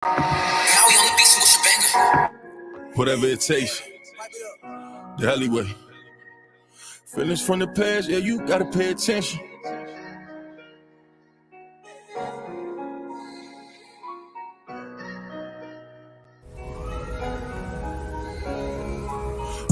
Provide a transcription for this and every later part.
Now we on the beat, so what's your banger? Whatever it takes. The alleyway. Feelings from the past, yeah, you gotta pay attention.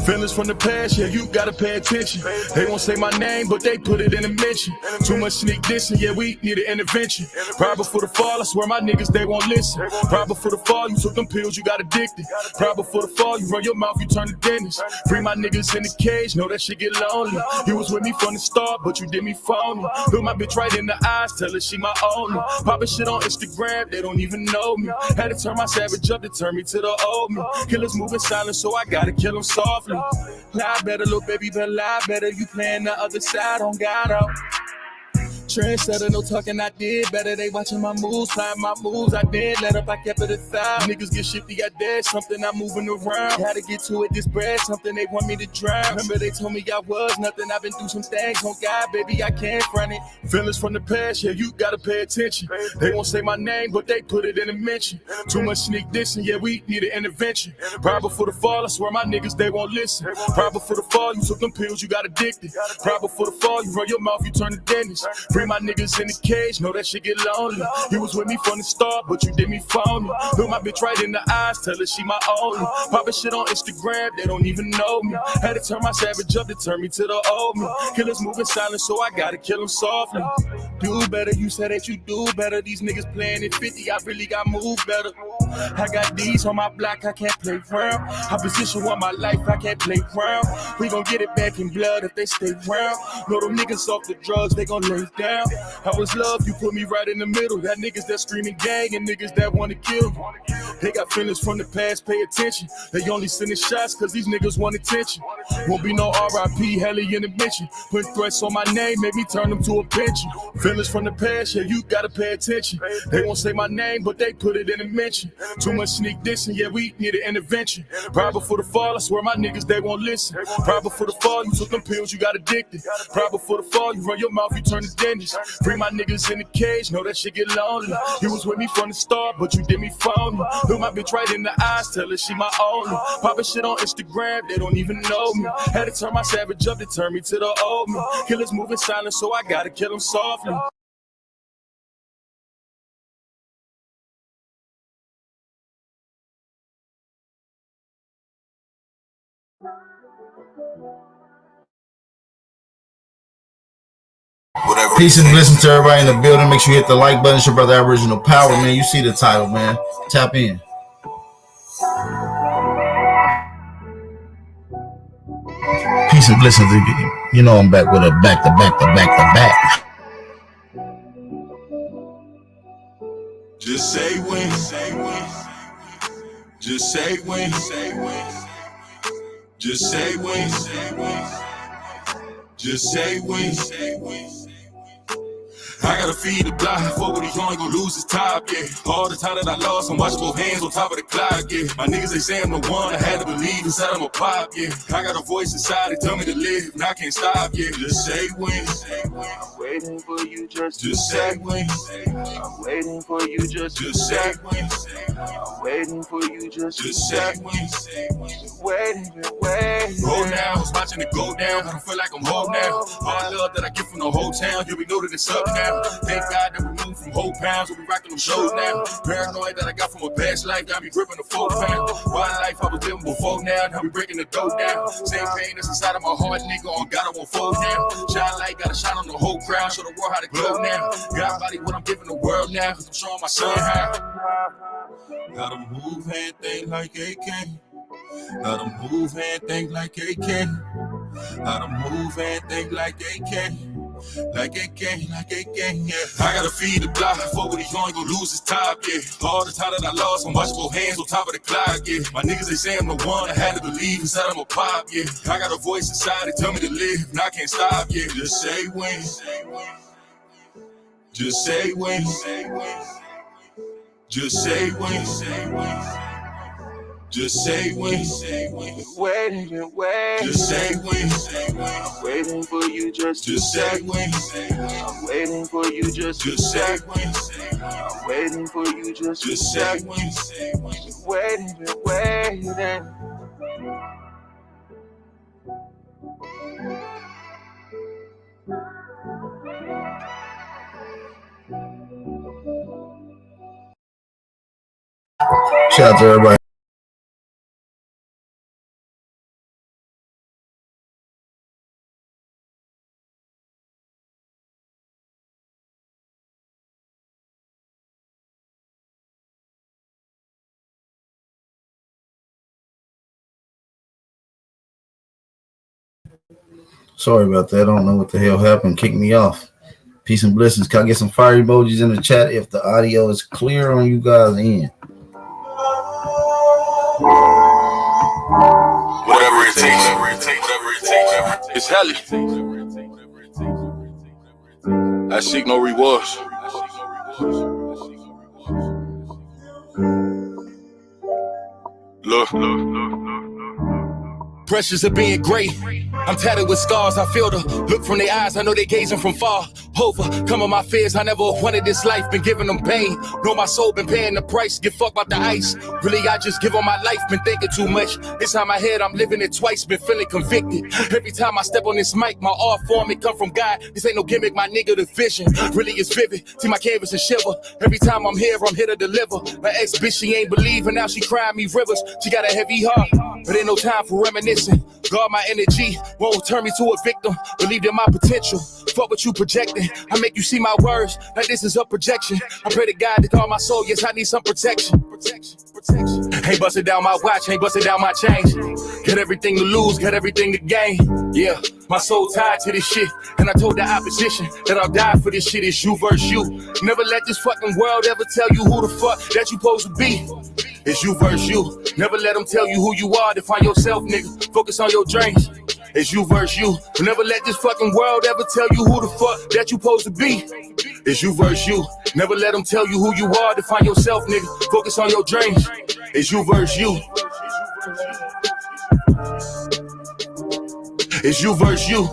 Feelings from the past, yeah, you gotta pay attention. They won't say my name, but they put it in a mention. Too much sneak dissing, yeah, we need an intervention. Right before the fall, I swear my niggas, they won't listen. Right before the fall, you took them pills, you got addicted. Right before the fall, you run your mouth, you turn to dentist. Free my niggas in the cage, know that shit get lonely. You was with me from the start, but you did me phony. Look my bitch right in the eyes, tell her she my only. Poppin' shit on Instagram, they don't even know me. Had to turn my savage up to turn me to the old me. Killers moving silent, so I gotta kill them softly. Lie better, little baby, better lie better. You playing the other side on God out. Trendsetter, no talking, I did better. They watching my moves, playing my moves. I did let up, I kept it aside. Niggas get shifty, I did something, I'm moving around. Had to get to it, this bread, something they want me to drown. Remember they told me I was nothing, I've been through some things. On God, baby, I can't front it. Feelings from the past, yeah, you gotta pay attention. They won't say my name, but they put it in a mention. Too much sneak dissing, yeah, we need an intervention. Right before the fall, I swear my niggas, they won't listen. Right before the fall, you took them pills, you got addicted. Right before the fall, you run your mouth, you turn to dentist. Free my niggas in the cage, know that shit get lonely. You was with me from the start, but you did me phony. Look my bitch right in the eyes, tell her she my only. Poppin' shit on Instagram, they don't even know me. Had to turn my savage up to turn me to the old me. Killers moving silent, so I gotta kill them softly. Do better, you said that you do better. These niggas playing at 50, I really got moved better. I got these on my block, I can't play round. I position on my life, I can't play round. We gon' get it back in blood if they stay round. Know them niggas off the drugs, they gon' lay down. I was love, you put me right in the middle. That niggas that screaming gang and niggas that wanna kill you. They got feelings from the past, pay attention. They only sending shots cause these niggas want attention. Won't be no RIP, heli in the mention. Putting threats on my name, make me turn them to a pension. Feelings from the past, yeah, you gotta pay attention. They won't say my name, but they put it in a mention. Too much sneak dissing, yeah, we need an intervention. Right before the fall, I swear my niggas, they won't listen. Right before the fall, you took them pills, you got addicted. Right before the fall, you run your mouth, you turn to dentist. Free my niggas in the cage, know that shit get lonely. You was with me from the start, but you did me phony. Look my bitch right in the eyes, tell her she my only. Poppin' shit on Instagram, they don't even know me. Had to turn my savage up to turn me to the old me. Killers moving silent, so I gotta kill them softly. Peace and blessings to everybody in the building. Make sure you hit the like button. It's your brother Aboriginal Power, man. You see the title, man. Tap in. Peace and blessings. You know I'm back with a back to back to back to back. Just say when, just say when, just say when, just say when. I gotta feed the block, fuck with he only gon' lose his top, yeah. All the time that I lost, I'm watching both hands on top of the clock, yeah. My niggas, they say I'm the one, I had to believe inside I'm a pop, yeah. I got a voice inside, they tell me to live, and I can't stop, yeah. Just say when, I'm waiting for you, just say when. I'm waiting for you, just say when. I'm waiting for you, just say when. Waiting. Go now, I was watching it go down, I don't feel like I'm home now. All the love that I get from the whole town, yeah, we know that it's up now. Thank God that we moved from whole pounds, we rocking them shows now. Paranoid that I got from a past life, got me gripping the 4 pound. One life I was living before now we breaking the dough down. Same pain that's inside of my heart, nigga, on God I won't fold now. Shine light, gotta shine on the whole crowd, show the world how to glow now. God body what I'm giving the world now, cause I'm showing my son how. Gotta move and think like AK. Gotta move and think like AK. Gotta move and think like AK. Like AK, yeah. I gotta feed the block, fuck with he only gon' lose his top, yeah. All the time that I lost, I'm watching both hands on top of the clock, yeah. My niggas, they say I'm the one, I had to believe inside I'm a pop, yeah. I got a voice inside, they tell me to live, and I can't stop, yeah. Just say when. Just say when. Just say when. Just say when. Waiting and waiting. Just say when. I'm waiting for you just say when. I'm waiting for you just say when. I'm waiting for you just say when. Waiting and waiting. Shout out to everybody. Sorry about that. I don't know what the hell happened. Kicked me off. Peace and blessings. Can I get some fire emojis in the chat if the audio is clear on you guys' end? Whatever it takes. It's hell. I seek no rewards. Look. Pressures of being great. I'm tatted with scars. I feel the look from their eyes. I know they gazing from far. Overcoming my fears. I never wanted this life. Been giving them pain. Know my soul been paying the price. Give fuck about the ice. Really, I just give on my life. Been thinking too much. Inside my head, I'm living it twice. Been feeling convicted. Every time I step on this mic, my art form, it come from God. This ain't no gimmick, my nigga. The vision really is vivid. See my canvas and shiver. Every time I'm here to deliver. My ex bitch, she ain't believing. Now she crying me rivers. She got a heavy heart, but ain't no time for reminiscing. Guard my energy, won't turn me to a victim. Believed in my potential, fuck what you projecting. I make you see my words, like this is a projection. I pray to God to call my soul, yes I need some protection. Ain't busting down my watch, ain't busting down my chains. Got everything to lose, got everything to gain. Yeah, my soul tied to this shit. And I told the opposition that I'll die for this shit. It's you versus you. Never let this fucking world ever tell you who the fuck that you supposed to be. It's you versus you. Never let them tell you who you are. Define yourself, nigga. Focus on your dreams. It's you versus you. Never let this fucking world ever tell you who the fuck that you supposed to be. It's you versus you. Never let them tell you who you are. Define yourself, nigga. Focus on your dreams. It's you versus you. It's you versus you.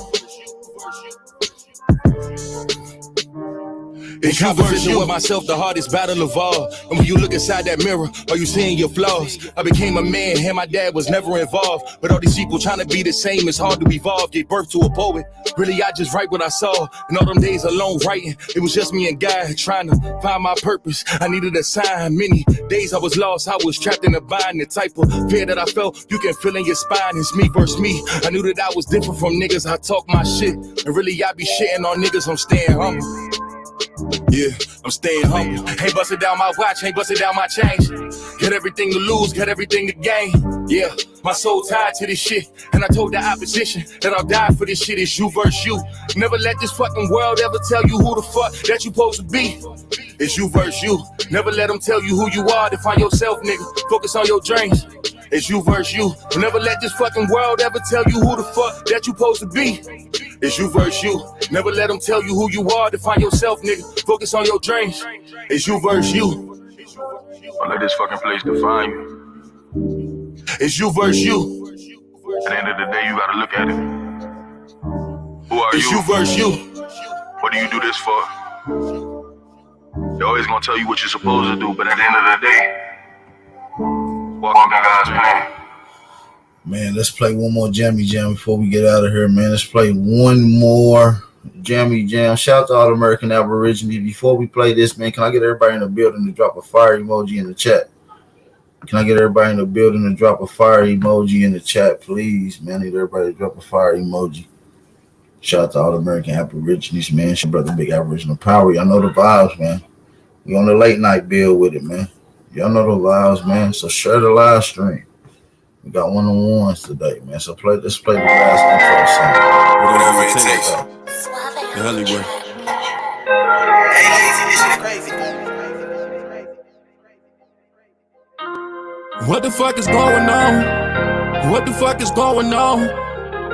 In conversation with myself, the hardest battle of all. And when you look inside that mirror, are you seeing your flaws? I became a man, and my dad was never involved. But all these people trying to be the same, it's hard to evolve. Gave birth to a poet. Really, I just write what I saw. And all them days alone writing, it was just me and God trying to find my purpose. I needed a sign. Many days I was lost, I was trapped in a bind. The type of fear that I felt, you can feel in your spine. It's me versus me. I knew that I was different from niggas. I talk my shit. And really, I be shitting on niggas. I'm staying humble. Yeah, I'm staying humble. Ain't busting down my watch, ain't busting down my chains. Got everything to lose, got everything to gain. Yeah, my soul tied to this shit. And I told the opposition that I'll die for this shit. It's you versus you. Never let this fucking world ever tell you who the fuck that you supposed to be. It's you versus you. Never let them tell you who you are. Define yourself, nigga. Focus on your dreams. It's you versus you. Never let this fucking world ever tell you who the fuck that you supposed to be. It's you versus you. Never let them tell you who you are. Define yourself, nigga. Focus on your dreams. It's you versus you. Don't let this fucking place define you. It's you versus you. At the end of the day, you gotta look at it. Who are It's you? you versus you. What do you do this for? They're always gonna tell you what you're supposed to do, but at the end of the day, walk in God's plan. Man, let's play one more Jammy Jam before we get out of here, man. Let's play one more Jammy Jam. Shout out to all the American Aborigines. Before we play this, man, can I get everybody in the building to drop a fire emoji in the chat? Can I get everybody in the building to drop a fire emoji in the chat, please? Man, I need everybody to drop a fire emoji. Shout out to all the American Aborigines, man. It's your brother, Big Aboriginal Power. Y'all know the vibes, man. We on the late night bill with it, man. Y'all know the vibes, man. So share the live stream. We got one-on-ones today, man. So let's play the last intro song. Whatever it takes. The Hollywood. Hey, lazy, this shit crazy. What the fuck is going on? What the fuck is going on?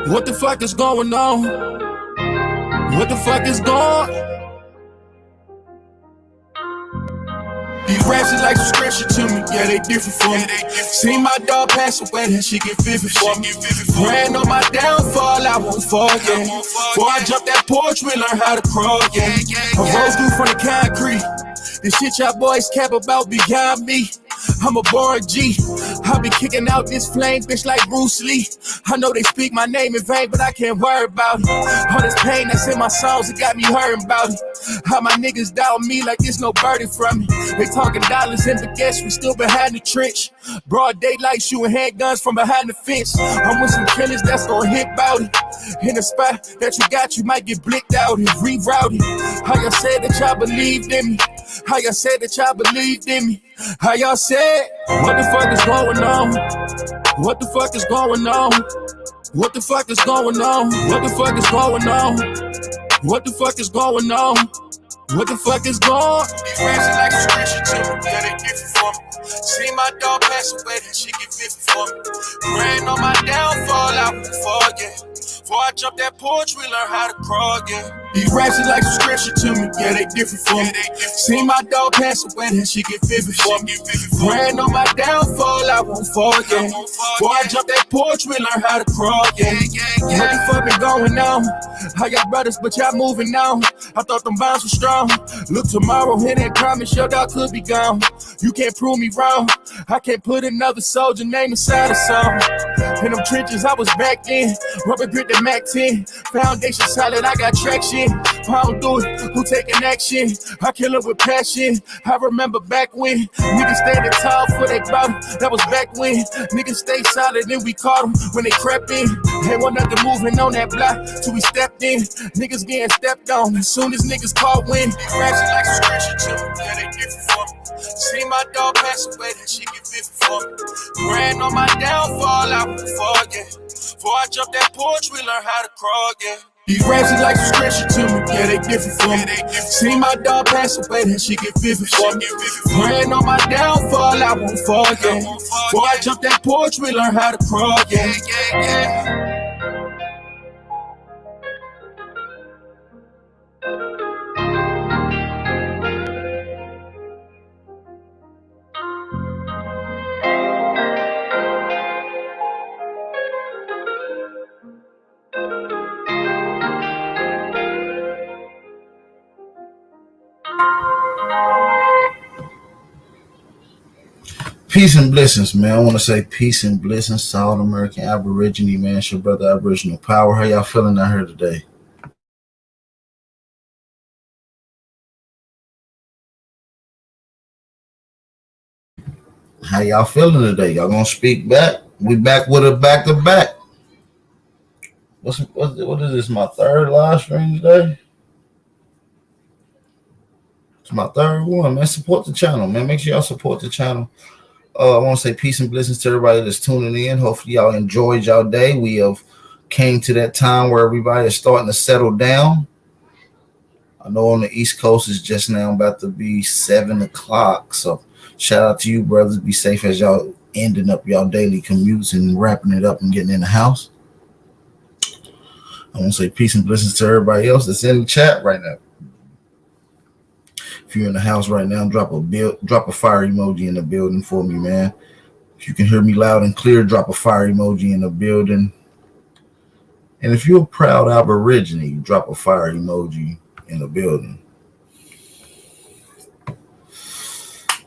What the fuck is going on? What the fuck is going on? These raps is like subscription to me, yeah, they different for me. Seen my dog pass away, that shit get vivid for me. Praying on my downfall, I won't forget. Before I jump that porch, we learn how to crawl, yeah. I rose through from the concrete. The shit y'all boys cap about beyond me. I'm a born G. I be kicking out this flame, bitch, like Bruce Lee. I know they speak my name in vain, but I can't worry about it. All this pain that's in my songs, it got me hurting about it. How my niggas doubt me like there's no burden from me. They talking dollars and baguettes, we still behind the trench. Broad daylight shooting handguns from behind the fence. I'm with some killers that's gonna hit bout it. In a spot that you got, you might get blicked out and rerouted. How y'all said that y'all believed in me. How y'all said that y'all believed in me. How y'all said, what the fuck is going on? What the fuck is going on? What the fuck is going on? What the fuck is going on? What the fuck is going on? What the fuck is going on? These raps are like a subscription to me, yeah, they different for me. See my dog pass away, that shit get vivid for me. Praying on my downfall, I won't forget. Before I jump that porch, we learn how to crawl, yeah. These raps is like subscription to me, yeah, they different for me. See my dog pass away, that shit get vivid for me. Praying on my downfall, I won't forget. Before I jump that porch, we learn how to crawl, yeah. What the fuck been going on? How y'all brothers, but y'all moving on. I thought them bonds were strong. Look tomorrow, hit that promise, your dog could be gone. You can't prove me wrong. I can't put another soldier name inside a song. In them trenches, I was back in. Rubber grip the Mac 10. Foundation solid, I got traction. If I don't do it, who taking action? I kill it with passion. I remember back when niggas standing tall for they bottom. That was back when niggas stayed solid and we caught them when they crept in. Ain't one nothing moving on that block till we stepped in. Niggas getting stepped on as soon as niggas caught wind. Ratchet like subscription to me, yeah, they different for me. See my dog pass away, that shit get vivid for me. Praying on my downfall, I won't forget. Before I jump that porch, we learn how to crawl, yeah. These raps is like subscription to me, yeah, they different for me. See my dog pass away, that shit get vivid for me. Praying on my downfall, I won't forget. Before I jump that porch, we learn how to crawl, yeah. Peace and blessings, man. I want to say peace and blessings to all American Aborigine, man. It's your brother Aboriginal Power. How y'all feeling out here today? How y'all feeling today? Y'all gonna speak back? We back with a back-to-back. What is this? My third live stream today? It's my third one, man. Support the channel, man. Make sure y'all support the channel. I want to say peace and blessings to everybody that's tuning in. Hopefully y'all enjoyed y'all day. We have came to that time where everybody is starting to settle down. I know on the East Coast it's just now about to be 7 o'clock. So shout out to you, brothers. Be safe as y'all ending up y'all daily commutes and wrapping it up and getting in the house. I want to say peace and blessings to everybody else that's in the chat right now. If you're in the house right now, drop a fire emoji in the building for me, man. If you can hear me loud and clear, drop a fire emoji in the building. And if you're a proud Aborigine, drop a fire emoji in the building.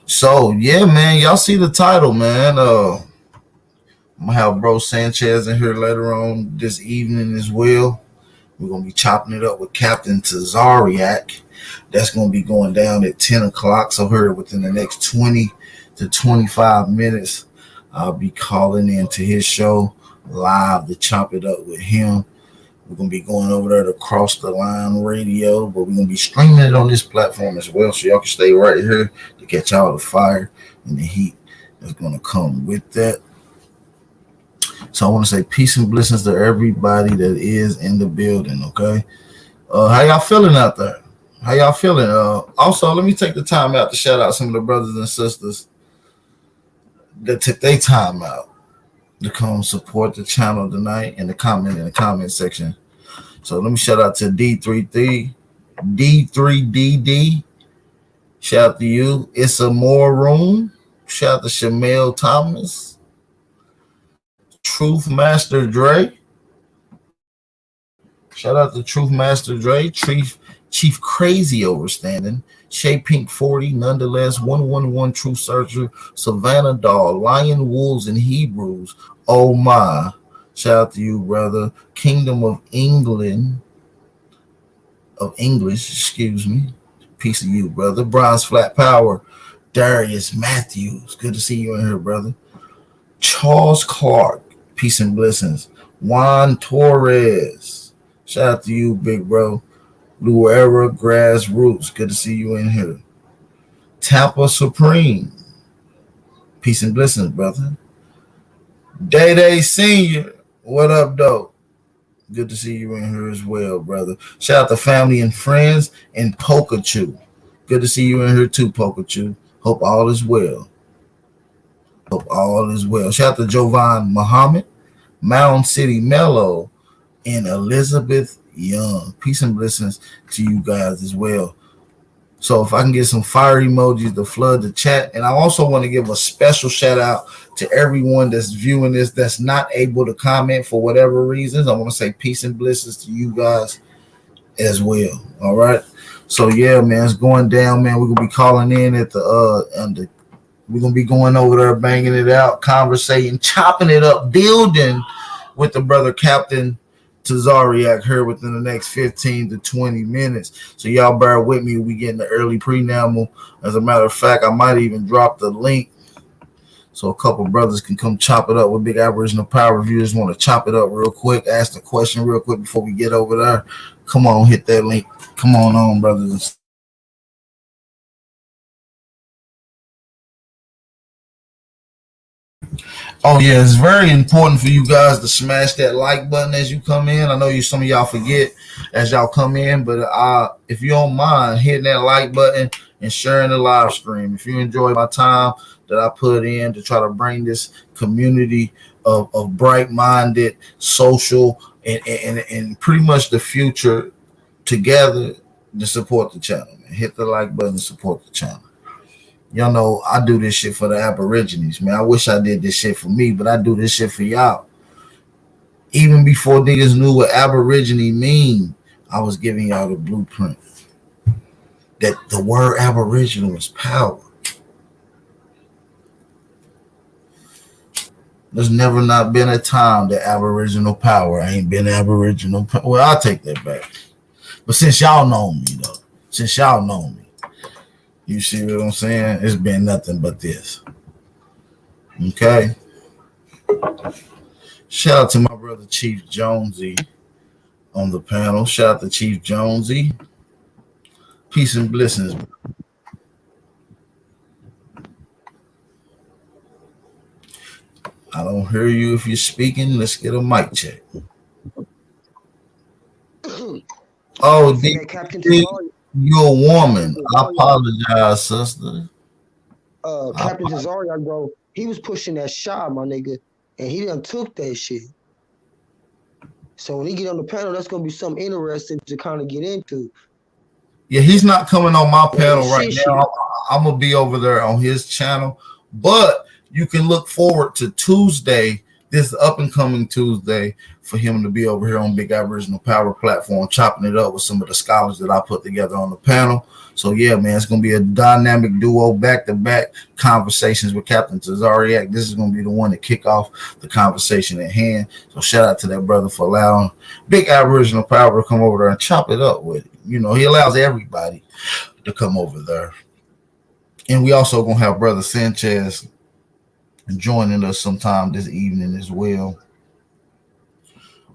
So, yeah, man, y'all see the title, man. I'm going to have Bro Sanchez in here later on this evening as well. We're going to be chopping it up with Captain Tazariak. That's going to be going down at 10 o'clock. So here within the next 20 to 25 minutes, I'll be calling into his show live to chop it up with him. We're going to be going over there to Cross the Line Radio, but we're going to be streaming it on this platform as well. So y'all can stay right here to catch all the fire and the heat that's going to come with that. So I want to say peace and blessings to everybody that is in the building, okay? How y'all feeling out there? How y'all feeling? Also, let me take the time out to shout out some of the brothers and sisters that took their time out to come support the channel tonight in the comment section. So let me shout out to D3DD. Shout out to you. It's a more room. Shout out to Shamel Thomas. Truth Master Dre. Shout out to Truth Master Dre. Chief Crazy Overstanding. Shay Pink 40, nonetheless, 111 True Searcher, Savannah Doll, Lion Wolves and Hebrews. Oh my. Shout out to you, brother. Kingdom of England. Of English, excuse me. Peace of you, brother. Bronze Flat Power. Darius Matthews. Good to see you in here, brother. Charles Clark. Peace and blessings. Juan Torres. Shout out to you, big bro. Luera Grassroots. Good to see you in here. Tampa Supreme. Peace and blessings, brother. Day Day Senior. What up, though? Good to see you in here as well, brother. Shout out to family and friends and Pokachu. Good to see you in here too, Pokachu. Hope all is well. Hope all is well. Shout out to Jovan Muhammad, Mound City Mellow, and Elizabeth Young. Peace and blessings to you guys as well. So if I can get some fire emojis to flood the chat. And I also want to give a special shout out to everyone that's viewing this that's not able to comment for whatever reasons. I want to say peace and blessings to you guys as well. All right. So yeah, man, it's going down, man. We're gonna be calling in at the we're gonna be going over there, banging it out, conversating, chopping it up, building with the brother Captain Tazariak here within the next 15 to 20 minutes. So y'all bear with me. We getting the early preamble. As a matter of fact, I might even drop the link so a couple brothers can come chop it up with Big Aboriginal Power. If you just want to chop it up real quick, ask the question real quick before we get over there, come on, hit that link. Come on, brothers. Oh yeah, it's very important for you guys to smash that like button as you come in. I know some of y'all forget as y'all come in, but if you don't mind hitting that like button and sharing the live stream. If you enjoy my time that I put in to try to bring this community of bright-minded, social, and pretty much the future together to support the channel, man. Hit the like button to support the channel. Y'all know I do this shit for the Aborigines, man. I wish I did this shit for me, but I do this shit for y'all. Even before niggas knew what Aborigine mean, I was giving y'all the blueprint. That the word Aboriginal is power. There's never not been a time that Aboriginal power ain't been Aboriginal power. Well, I'll take that back. But since y'all know me, though, you see what I'm saying? It's been nothing but this. Okay. Shout out to my brother Chief Jonesy on the panel. Shout out to Chief Jonesy. Peace and blessings. I don't hear you if you're speaking. Let's get a mic check. Oh, you're a woman. I apologize, sister. Captain Tazariak, bro, he was pushing that shot, my nigga, and he done took that shit. So when he get on the panel, that's gonna be something interesting to kind of get into. Yeah, he's not coming on my panel right now. I'm gonna be over there on his channel, but you can look forward to Tuesday, this up and coming Tuesday, for him to be over here on Big Aboriginal Power platform, chopping it up with some of the scholars that I put together on the panel. So yeah, man, it's gonna be a dynamic duo, back-to-back conversations with Captain Tazariak. This is gonna be the one to kick off the conversation at hand. So shout out to that brother for allowing Big Aboriginal Power to come over there and chop it up with it. You know, he allows everybody to come over there. And we also gonna have Brother Sanchez joining us sometime this evening as well.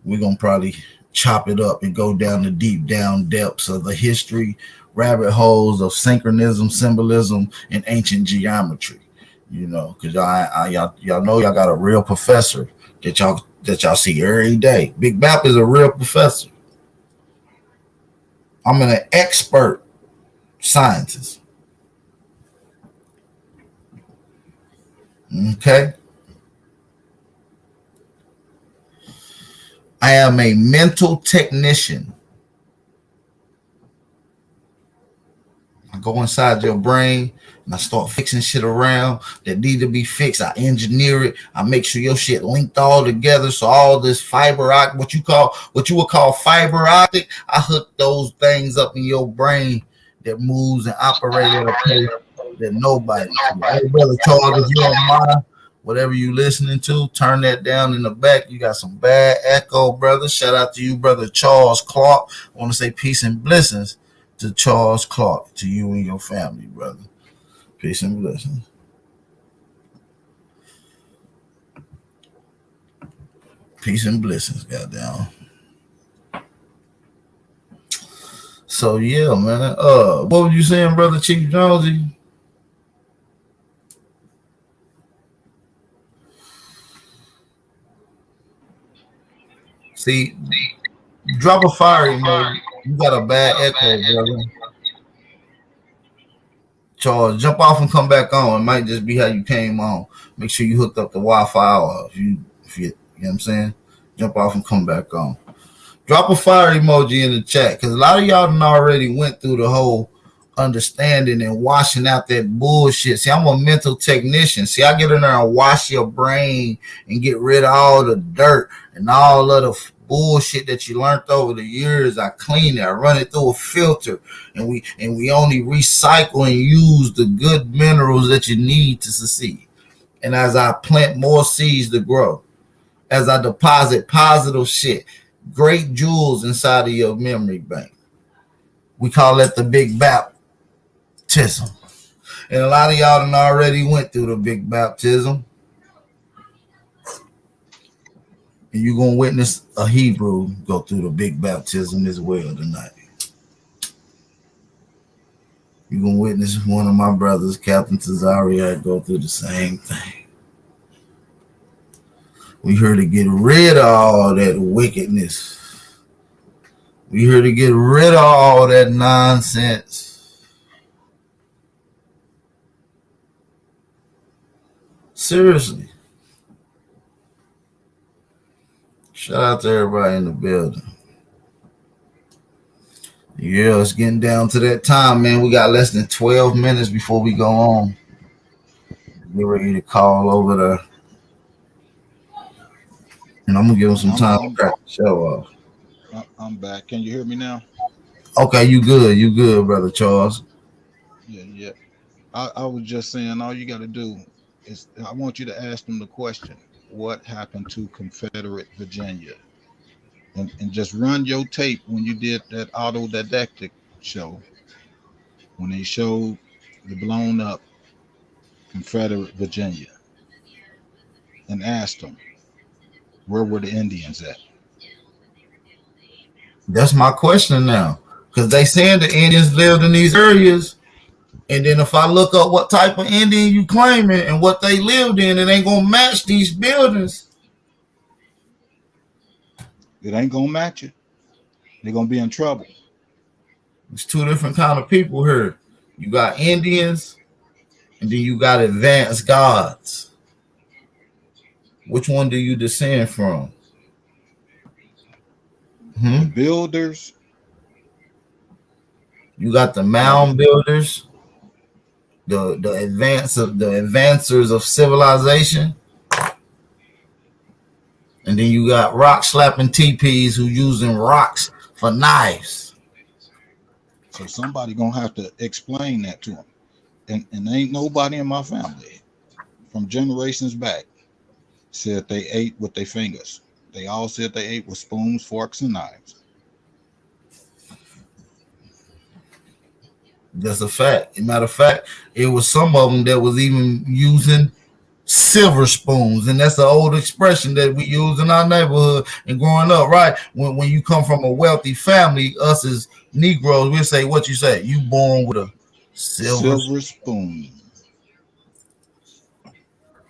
We're gonna probably chop it up and go down the deep down depths of the history, rabbit holes of synchronism, symbolism, and ancient geometry. You know, because y'all know y'all got a real professor that y'all see every day. Big Bap is a real professor. I'm an expert scientist. Okay. I am a mental technician. I go inside your brain and I start fixing shit around that need to be fixed. I engineer it. I make sure your shit linked all together. So all this fiber optic, what you would call fiber optic, I hook those things up in your brain that moves and operates at a pace that nobody can. Hey, brother Charles, if you don't mind, whatever you listening to, turn that down in the back. You got some bad echo, brother. Shout out to you, brother Charles Clark. I want to say peace and blessings to Charles Clark, to you and your family, brother. Peace and blessings. Peace and blessings, goddamn. So yeah, man. What were you saying, brother Chief Jonesy? See, drop a fire emoji. You got a bad echo, brother. Charles, jump off and come back on. It might just be how you came on. Make sure you hooked up the Wi-Fi, or if you know what I'm saying, jump off and come back on. Drop a fire emoji in the chat, because a lot of y'all done already went through the whole understanding and washing out that bullshit. See, I'm a mental technician. See, I get in there and wash your brain and get rid of all the dirt and all of the bullshit that you learned over the years. I clean it. I run it through a filter, and we only recycle and use the good minerals that you need to succeed. And as I plant more seeds to grow, as I deposit positive shit, great jewels inside of your memory bank, we call that the big baptism. And a lot of y'all done already went through the big baptism. And you're going to witness a Hebrew go through the big baptism as well tonight. You're going to witness one of my brothers, Captain Tazariak, go through the same thing. We here to get rid of all that wickedness. We here to get rid of all that nonsense. Seriously. Shout out to everybody in the building. Yeah, it's getting down to that time, man. We got less than 12 minutes before we go on. Get ready to call over there. And I'm going to give them some time to crack the show off. I'm back. Can you hear me now? Okay, you good. You good, Brother Charles. Yeah. I was just saying, all you got to do is, I want you to ask them the question, what happened to Confederate Virginia? And just run your tape when you did that autodidactic show, when they showed the blown up Confederate Virginia, and ask them, where were the Indians at? That's my question now, because they saying the Indians lived in these areas, and then if I look up what type of Indian you claiming and what they lived in, it ain't gonna match these buildings. It ain't gonna match it. They're gonna be in trouble. It's two different kind of people here. You got Indians, and then you got advanced gods. Which one do you descend from? The builders. You got the mound builders, the advancers of civilization, and then you got rock slapping teepees who using rocks for knives. So somebody gonna have to explain that to them. And ain't nobody in my family from generations back said they ate with their fingers. They all said they ate with spoons, forks, and knives. That's a fact. As a matter of fact, it was some of them that was even using silver spoons, and that's an old expression that we use in our neighborhood and growing up, right? When you come from a wealthy family, us as Negroes, we say, what you say? You born with a silver spoon.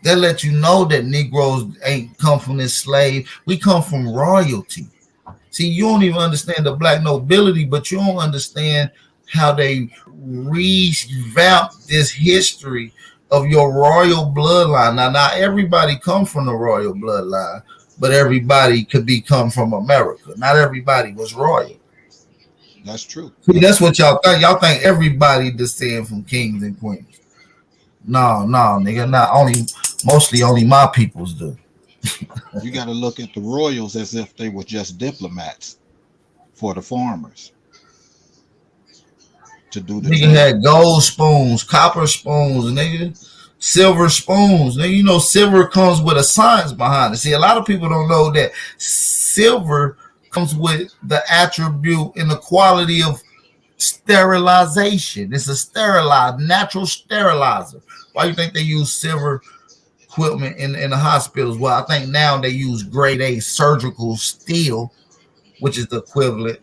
That let you know that Negroes ain't come from this slave. We come from royalty. See, you don't even understand the black nobility, but you don't understand how they revamped this history of your royal bloodline. Now, not everybody come from the royal bloodline, but everybody could come from America. Not everybody was royal. That's true. See, that's what y'all think. Y'all think everybody descend from kings and queens. No, no, nigga, not only. Mostly only my peoples do. You got to look at the royals as if they were just diplomats for the farmers to do the Nigga trade. had gold spoons, copper spoons, nigga, silver spoons. Nigga, you know silver comes with a science behind it. See, a lot of people don't know that silver comes with the attribute and the quality of sterilization. It's a natural sterilizer. Why do you think they use silver equipment in the hospitals? Well, I think now they use grade A surgical steel, which is the equivalent,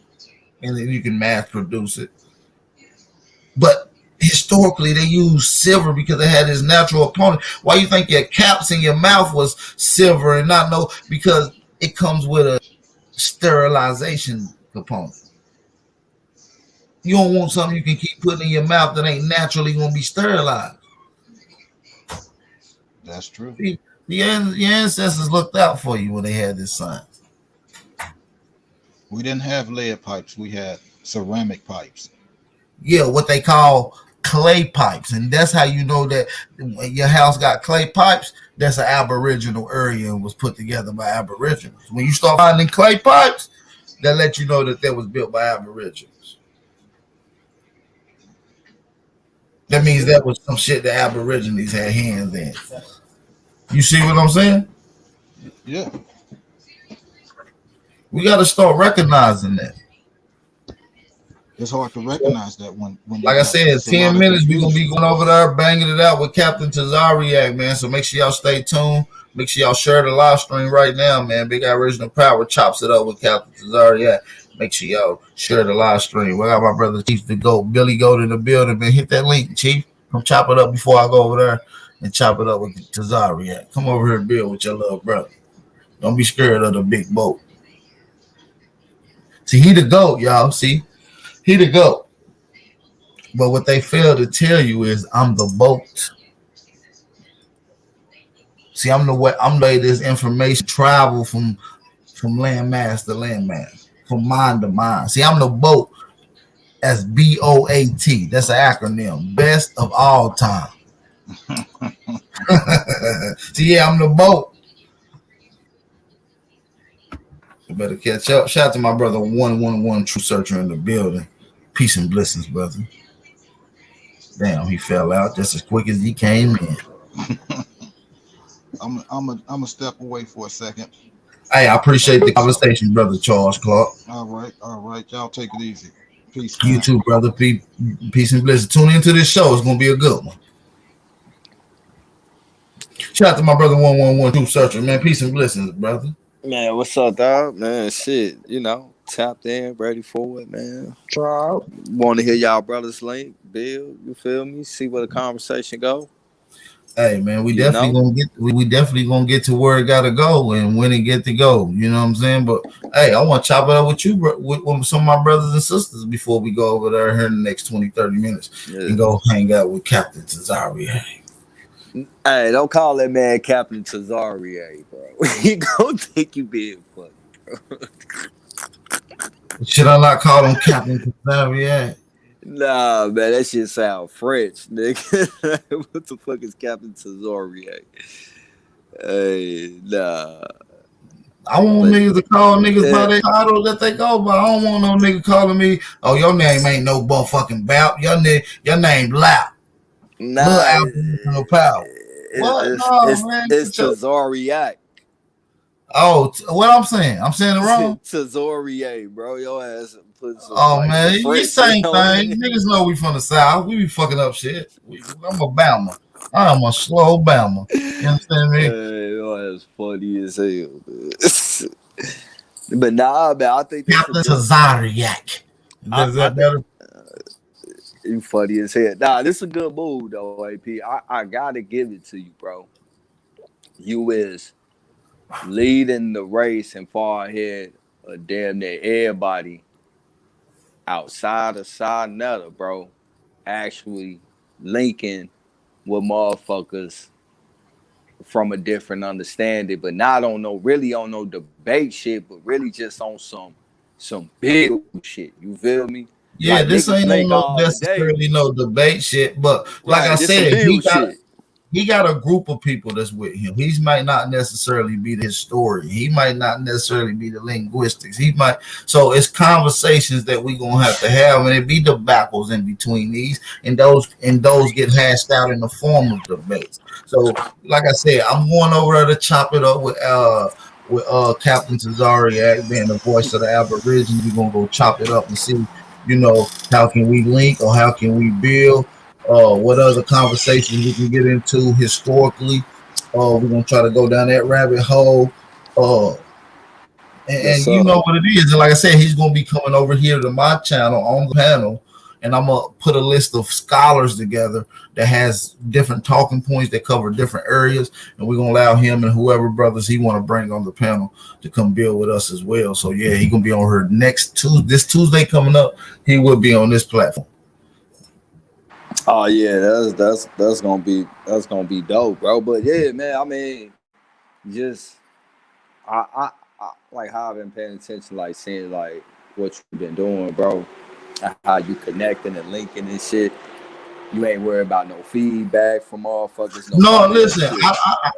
and then you can mass produce it. But historically, they used silver because they had this natural opponent. Why you think your caps in your mouth was silver and not no? Because it comes with a sterilization component. You don't want something you can keep putting in your mouth that ain't naturally going to be sterilized. That's true. See, your ancestors looked out for you when they had this science. We didn't have lead pipes. We had ceramic pipes. Yeah, what they call clay pipes. And that's how you know that when your house got clay pipes, that's an Aboriginal area and was put together by Aboriginals. When you start finding clay pipes, that let you know that that was built by Aboriginals. That means that was some shit the Aborigines had hands in. You see what I'm saying? Yeah. We got to start recognizing that. It's hard to recognize that when like I said, 10 minutes, we're going to be going over there, banging it out with Captain Tazariak, man. So make sure y'all stay tuned. Make sure y'all share the live stream right now, man. Big Original Power chops it up with Captain Tazariak. Make sure y'all share the live stream. We got my brother Chief the Goat, Billy Goat in the building, man. Hit that link, Chief. Come chop it up before I go over there and chop it up with Tazariak. Come over here and build with your little brother. Don't be scared of the big boat. See, he the GOAT, y'all. See, he the GOAT. But what they fail to tell you is I'm the boat. See, I'm the way this information travel from landmass to landmass, from mind to mind. See, I'm the boat. That's BOAT. That's an acronym. Best of all time. See, yeah, I'm the boat. You better catch up. Shout out to my brother 111 True Searcher in the building. Peace and blessings, brother. Damn, he fell out just as quick as he came in. I'm gonna step away for a second. Hey, I appreciate the conversation, brother Charles Clark. All right. Y'all take it easy. Peace. You too, brother. Peace and blessings. Tune into this show. It's gonna be a good one. Shout out to my brother 111 True Searcher, man. Peace and blessings, brother. Man, what's up, dog? Man, shit, tapped in, ready for it, man. Try. Want to hear y'all brothers link, build, you feel me? See where the conversation go. Hey, man, we definitely gonna get to where it gotta go and when it get to go. You know what I'm saying? But hey, I want to chop it up with you, with some of my brothers and sisters before we go over there here in the next 20-30 minutes and go hang out with Captain Tazariak. Hey, don't call that man Captain Tazariak, bro. He gonna think you being funny, bro. Should I not call him Captain Tazariak? Nah, man, that shit sound French, nigga. What the fuck is Captain Tazariak? Hey, nah. I want niggas to call niggas by their title that they go by. I don't want no nigga calling me, oh, your name ain't no motherfucking Bap. Your name Lap. Nah, no power. It's Tazariak. Oh, what I'm saying? I'm saying it wrong. Tazariak, bro. Your ass put some. Oh man, you same thing. Niggas know we from the South. We be fucking up shit. I'm a Bama. I'm a slow Bama. You understand me? Your ass funny as hell. But nah, man, I think Captain Tazariak. Is that better? You funny as hell. Nah, this is a good move though, AP. I gotta give it to you, bro. You is leading the race and far ahead of damn near everybody outside of Side Nutter, bro. Actually linking with motherfuckers from a different understanding, but not on no debate shit, but really just on some some big shit. You feel me? Yeah, Like this niggas ain't link no all the day. necessarily no debate shit, but like I Right, this some said, bill shit. he got a group of people that's with him. He might not necessarily be the historian. He might not necessarily be the linguistics. He might. So it's conversations that we gonna have to have, and it be debacles in between these, and those get hashed out in the form of debates. So, like I said, I'm going over there to chop it up with Captain Tazariak being the voice of the Aborigines. We're gonna go chop it up and see, how can we link or how can we build? What other conversations we can get into historically. We're gonna try to go down that rabbit hole. Uh, Yes, and you sir. know what it is. And like I said, he's gonna be coming over here to my channel on the panel, and I'm gonna put a list of scholars together that has different talking points that cover different areas, and we're gonna allow him and whoever brothers he want to bring on the panel to come build with us as well. So yeah, he gonna be on her next Tuesday. This Tuesday coming up, he will be on this platform. Oh yeah, that's gonna be dope, bro. But yeah, man, I mean, just I like how I've been paying attention, like seeing like what you've been doing, bro. How you connecting and linking and shit. You ain't worried about no feedback from motherfuckers, no No, none of that listen, shit.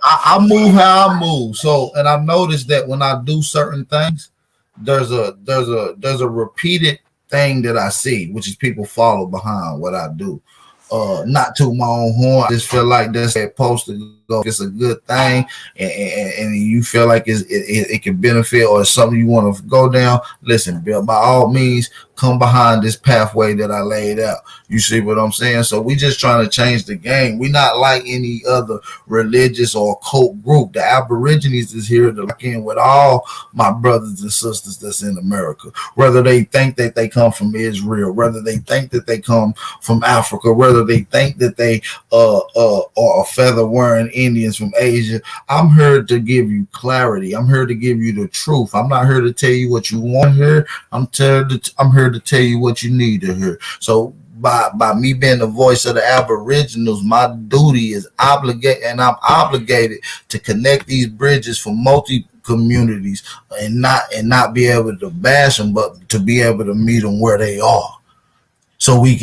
I move how I move. So, and I noticed that when I do certain things, there's a repeated thing that I see, which is people follow behind what I do. Not to my own horn. I just feel like that's supposed to go. It's a good thing, and you feel like it can benefit or it's something you want to go down. Listen, Bill, by all means, come behind this pathway that I laid out. You see what I'm saying? So we just trying to change the game. We not like any other religious or cult group. The Aborigines is here to lock in with all my brothers and sisters that's in America. Whether they think that they come from Israel, whether they think that they come from Africa, whether they think that they are feather wearing Indians from Asia. I'm here to give you clarity. I'm here to give you the truth. I'm not here to tell you what you want to hear. I'm here to tell you what you need to hear. So by me being the voice of the Aboriginals, my duty is obligated, and I'm obligated to connect these bridges for multi communities and not be able to bash them, but to be able to meet them where they are. So we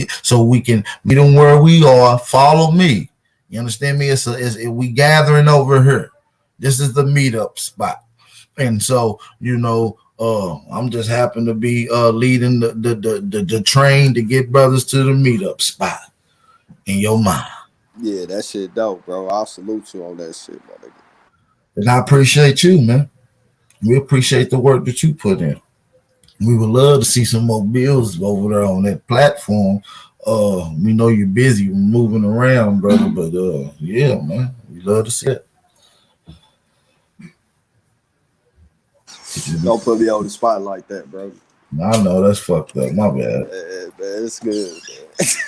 can meet them where we are. Follow me. You understand me? We gathering over here. This is the meetup spot, and so I'm just happen to be leading the train to get brothers to the meetup spot in your mind. Yeah, that shit dope, bro. I'll salute you on that shit, my nigga. And I appreciate you, man. We appreciate the work that you put in. We would love to see some more bills over there on that platform. We know you're busy moving around, brother, but yeah, man, we love to see it. Don't put me on the spot like that, bro. I know that's fucked up. My bad. Man, it's good,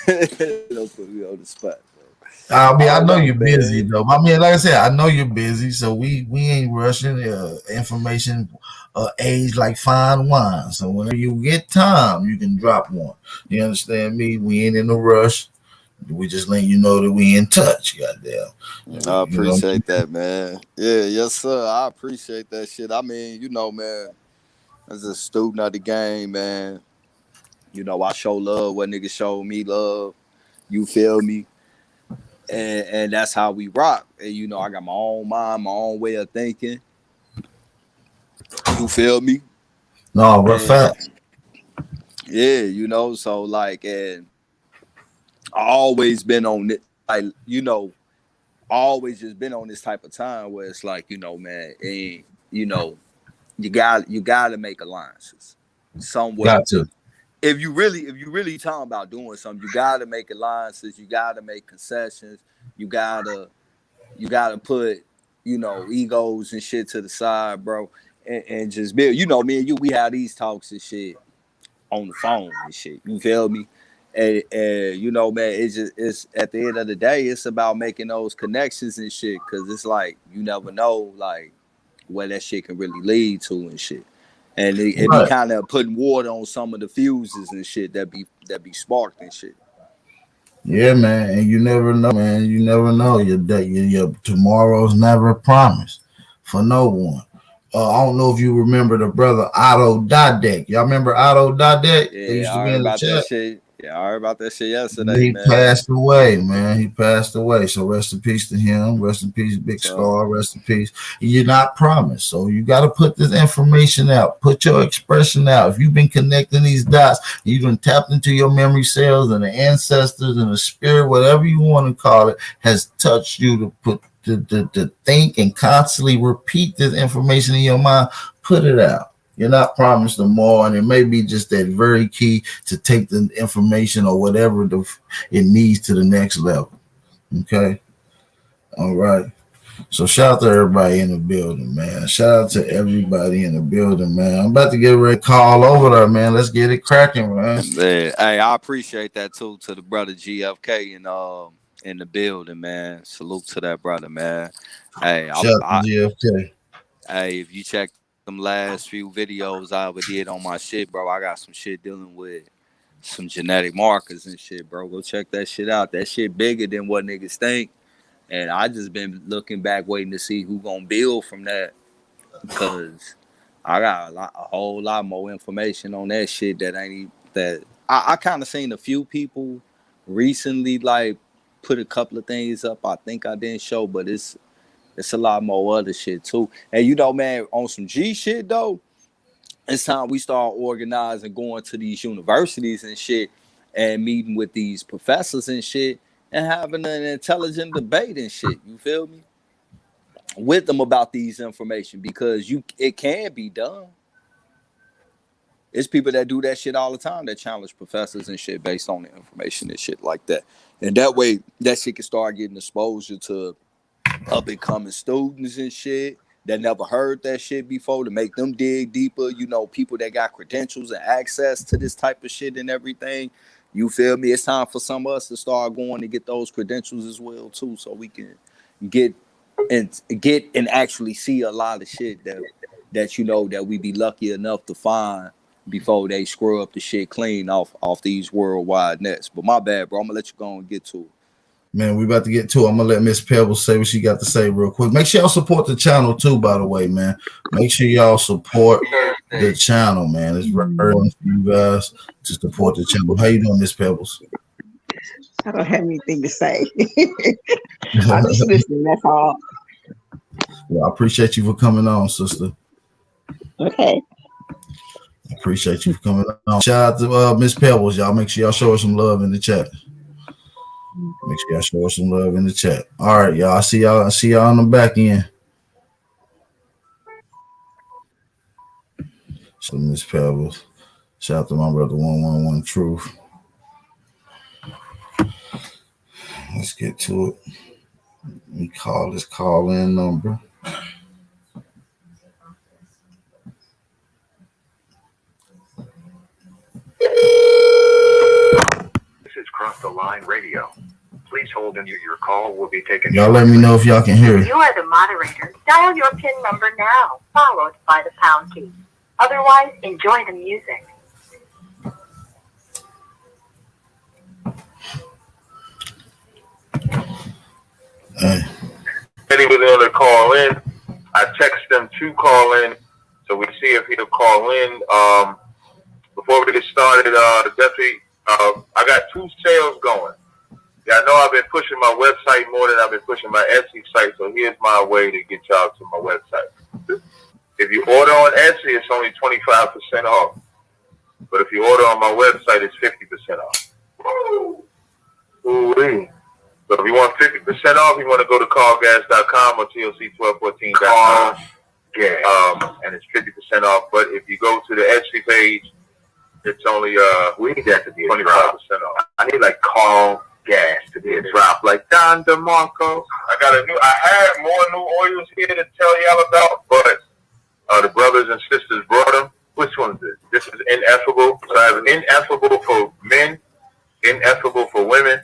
man. Don't put me on the spot, bro. I know you're man. busy though. I mean, like I said, I know you're busy, so we ain't rushing. Information age like fine wine. So whenever you get time, you can drop one. You understand me? We ain't in a rush. We just letting you know that we in touch. Goddamn. I appreciate that, man. Yeah, yes, sir. I appreciate that shit. I mean, man, as a student of the game, man, I show love when niggas show me love. You feel me? And that's how we rock. And I got my own mind, my own way of thinking. You feel me? No, we're fast. Yeah, so like, and I always been on it, like, always just been on this type of time where it's like, man, and you gotta make alliances somewhere. Got to. If you really talking about doing something, you gotta make alliances, you gotta make concessions, you gotta put, egos and shit to the side, bro, and just build. Me and you, we have these talks and shit on the phone and shit. You feel me? And man, it's at the end of the day, it's about making those connections and shit, because it's like you never know like where that shit can really lead to and shit. And it be kind of putting water on some of the fuses and shit that be sparked and shit. Yeah, man, and you never know, man. You never know. Your tomorrow's never promised for no one. I don't know if you remember the brother Otto Dodek. Y'all remember Otto Dodek? They Yeah, used to I be heard in the about that chat. shit. Yeah, I heard about that shit yesterday, He man. passed away, man. He passed away. So rest in peace to him. Rest in peace, Big So Scar. Rest in peace. You're not promised. So you got to put this information out. Put your expression out. If you've been connecting these dots, you've been tapped into your memory cells and the ancestors and the spirit, whatever you want to call it, has touched you to put to think and constantly repeat this information in your mind. Put it out. You're not promised no more, and it may be just that very key to take the information or whatever it needs to the next level. Okay, all right. So shout out to everybody in the building, man. Shout out to everybody in the building, man. I'm about to get ready to call over there, man. Let's get it cracking, man. man, hey, I appreciate that too to the brother GFK and in the building, man. Salute to that brother, man. Hey, Shout out to GFK. hey, if you check them last few videos I ever did on my shit, bro, I got some shit dealing with some genetic markers and shit, bro. Go check that shit out. That shit bigger than what niggas think. And I just been looking back, waiting to see who gonna build from that, because I got a whole lot more information on that shit that ain't even, that I kind of seen a few people recently like put a couple of things up. I think I didn't show, but it's a lot more other shit too. And you know, man, on some G shit though, it's time we start organizing, going to these universities and shit, and meeting with these professors and shit, and having an intelligent debate and shit. You feel me? With them about these information, because it can be done. It's people that do that shit all the time that challenge professors and shit based on the information and shit like that. And that way, that shit can start getting exposure to up and coming students and shit that never heard that shit before, to make them dig deeper. You know, people that got credentials and access to this type of shit and everything. You feel me? It's time for some of us to start going to get those credentials as well too, so we can get and actually see a lot of shit that you know that we be lucky enough to find before they screw up the shit clean off these worldwide nets. But my bad, bro. I'm gonna let you go and get to it. Man, we about to get to it. I'm gonna let Miss Pebbles say what she got to say real quick. Make sure y'all support the channel too, by the way, man. Make sure y'all support the channel, man. It's very important for you guys to support the channel. How you doing, Miss Pebbles? I don't have anything to say. I'm just listening, that's all. Well, I appreciate you for coming on, sister. Okay. I appreciate you for coming on. Shout out to Miss Pebbles, y'all. Make sure y'all show her some love in the chat. Make sure y'all show her some love in the chat. All right, y'all. I see y'all on the back end. So Miss Pebbles. Shout out to my brother 111 Truth. Let's get to it. Let me call this call-in number. This is Cross the Line Radio. Please hold and your call will be taken. Y'all let me know if y'all can hear it. You are the moderator. Dial your PIN number now, followed by the pound key. Otherwise, enjoy the music. Hey. He was going to call in. I text him to call in, so we see if he'll call in. Before we get started, definitely, I got 2 sales going. Yeah, I know I've been pushing my website more than I've been pushing my Etsy site, so here's my way to get y'all to my website. If you order on Etsy, it's only 25% off. But if you order on my website, it's 50% off. Ooh-wee. So if you want 50% off, you want to go to callgas.com or TLC1214.com. And it's 50% off. But if you go to the Etsy page, it's only we need that to be 25% off. I need like call gas to be a drop, like Don DeMarco. I had more new oils here to tell y'all about, but the brothers and sisters brought them. Which one is this? This is Ineffable. So I have Ineffable for men, Ineffable for women.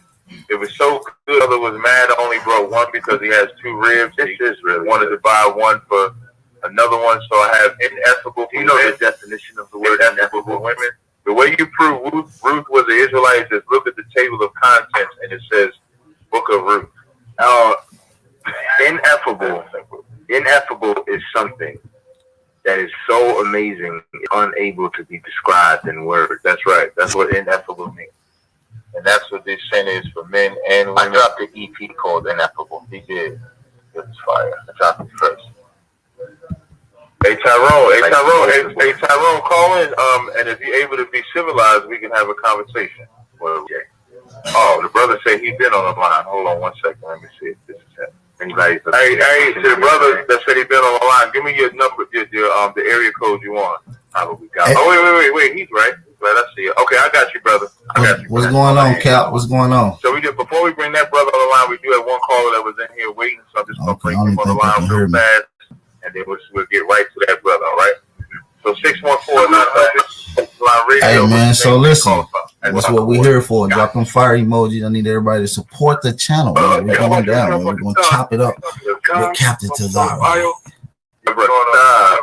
It was so good. The other was mad. I only brought one because he has 2 ribs. This is really wanted to buy one for another one. So I have Ineffable for women. The definition of the word Ineffable for women? The way you prove Ruth was an Israelite is look at the table of contents and it says Book of Ruth. Ineffable is something that is so amazing, unable to be described in words. That's right. That's what ineffable means. And that's what this sin is for men and women. I dropped an EP called Ineffable. He did. It was fire. I dropped it first. Hey Tyrone, call in. And if you're able to be civilized, we can have a conversation. Well, okay. Oh, the brother said he's been on the line. Hold on 1 second. Let me see if this is happening. Hey, to the brother that said he's been on the line, give me your number, the area code you want. Oh, wait, he's right. I see it. Okay, I got you, brother. What's going on, Cap? What's going on? So before we bring that brother on the line, we do have one caller that was in here waiting, so I'm just gonna bring him on the line real fast, and then we'll get right to that brother. All right. So 614-900 radio. Hey man, so listen. That's what we're here for. Drop them fire emojis. I need everybody to support the channel. Man. We're going down, man. We're going to chop it up. We're Captain Tazara.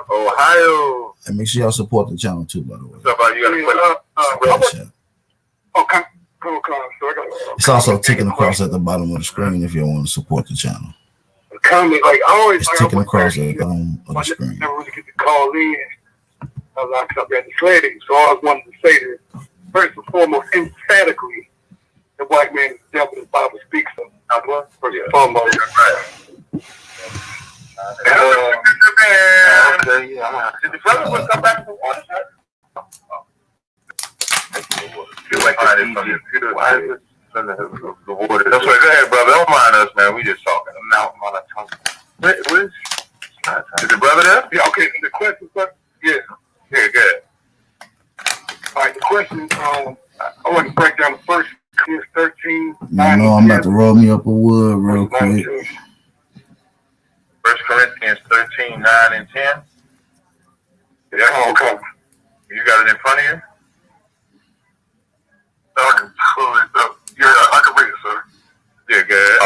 Ohio. And make sure y'all support the channel too, by the way. It's also ticking across at the bottom of the screen if you want to support the channel. It's ticking across at the bottom of the screen. Never really get to call in. I was locked up at the slave. So I was wanting to say that first and foremost, emphatically, the white man is the devil. The Bible speaks of. First and foremost. Did the brother come back from water? The water. That's right. Go ahead, brother. Don't mind us, man. We just talking. I'm out on a tongue. What is the brother there? Yeah, okay. The question, sir? Yeah. Yeah, good. All right, the question, I want to break down the first Corinthians 13. You know, I'm about to roll me up a wood real quick. 1 Corinthians 13, 9 and 10. Yeah, okay. You got it in front of you? Yeah, I can read it, sir. Yeah, good.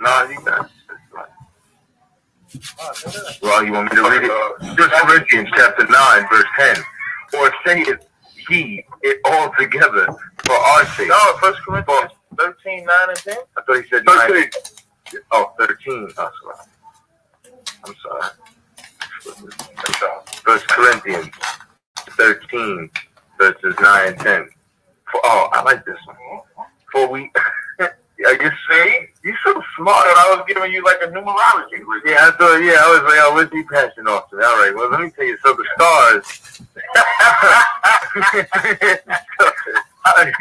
No, you got it. Well, you want me to read it? 1 Corinthians chapter 9, verse 10. Or saith he it all together for our sake. No, 1 Corinthians 13, 9 and 10? I thought he said 9. 13. Oh, sorry. I'm sorry. 1 Corinthians 13, verses 9 and 10. I like this one. For we... You see? You so smart. I was giving you like a numerology. Yeah, I thought, I was like, where's he passing off to? All right, well, let me tell you. So the stars. And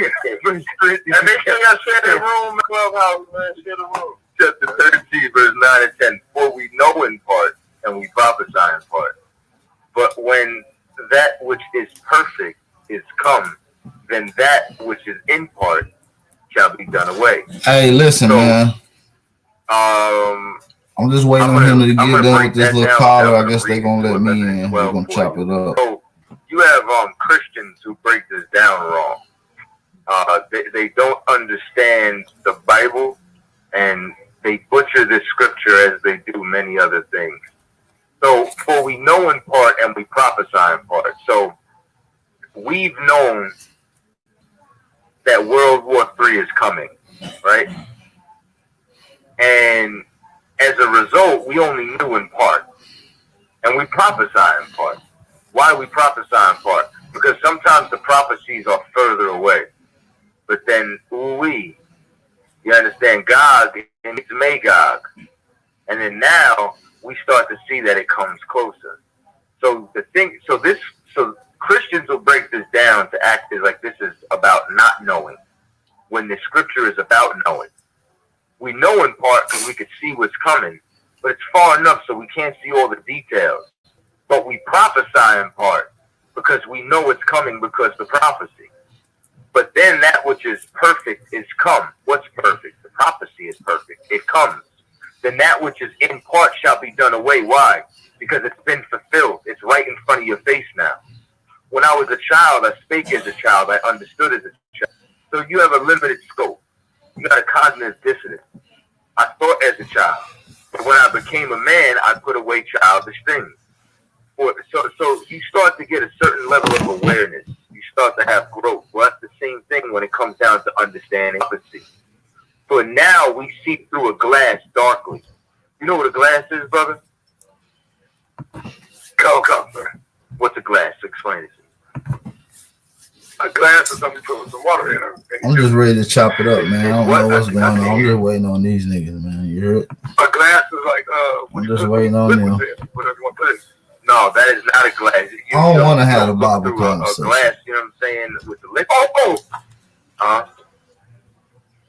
make sure y'all share the room, clubhouse, man. Share the room. Chapter 13, verse 9 and 10. For we know in part, and we prophesy in part. But when that which is perfect is come, then that which is in part shall be done away. Hey, listen, man. I'm just waiting on him to get done with this little caller. I guess they're gonna let me in. We're gonna chop it up. So you have Christians who break this down wrong. They don't understand the Bible, and they butcher this scripture as they do many other things. So, for we know in part and we prophesy in part. So we've known that World War III is coming, right? And as a result, we only knew in part. And we prophesy in part. Why do we prophesy in part? Because sometimes the prophecies are further away. But then, you understand, Gog meets Magog. And then now, we start to see that it comes closer. So Christians will break this down to act as like this is about not knowing, when the scripture is about knowing. We know in part because we can see what's coming, but it's far enough so we can't see all the details. But we prophesy in part because we know what's coming because the prophecy. But then that which is perfect is come. What's perfect? The prophecy is perfect. It comes. Then that which is in part shall be done away. Why? Because it's been fulfilled. It's right in front of your face now. When I was a child, I spake as a child. I understood as a child. So you have a limited scope. You got a cognitive dissonance. I thought as a child. But when I became a man, I put away childish things. So you start to get a certain level of awareness. You start to have growth. Well, that's the same thing when it comes down to understanding prophecy. So now we see through a glass darkly. You know what a glass is, brother? Come, sir. What's a glass? Explain it. A glass is something you put some water in it. I'm just ready to chop it up, man. I don't know what's going on. I'm just waiting on these niggas, man. You heard? A glass is like I'm just waiting on them. Whatever you want to say. No, that is not a glass. I don't want to have a Bible a conversation. glass, you know what I'm saying, with the liquid.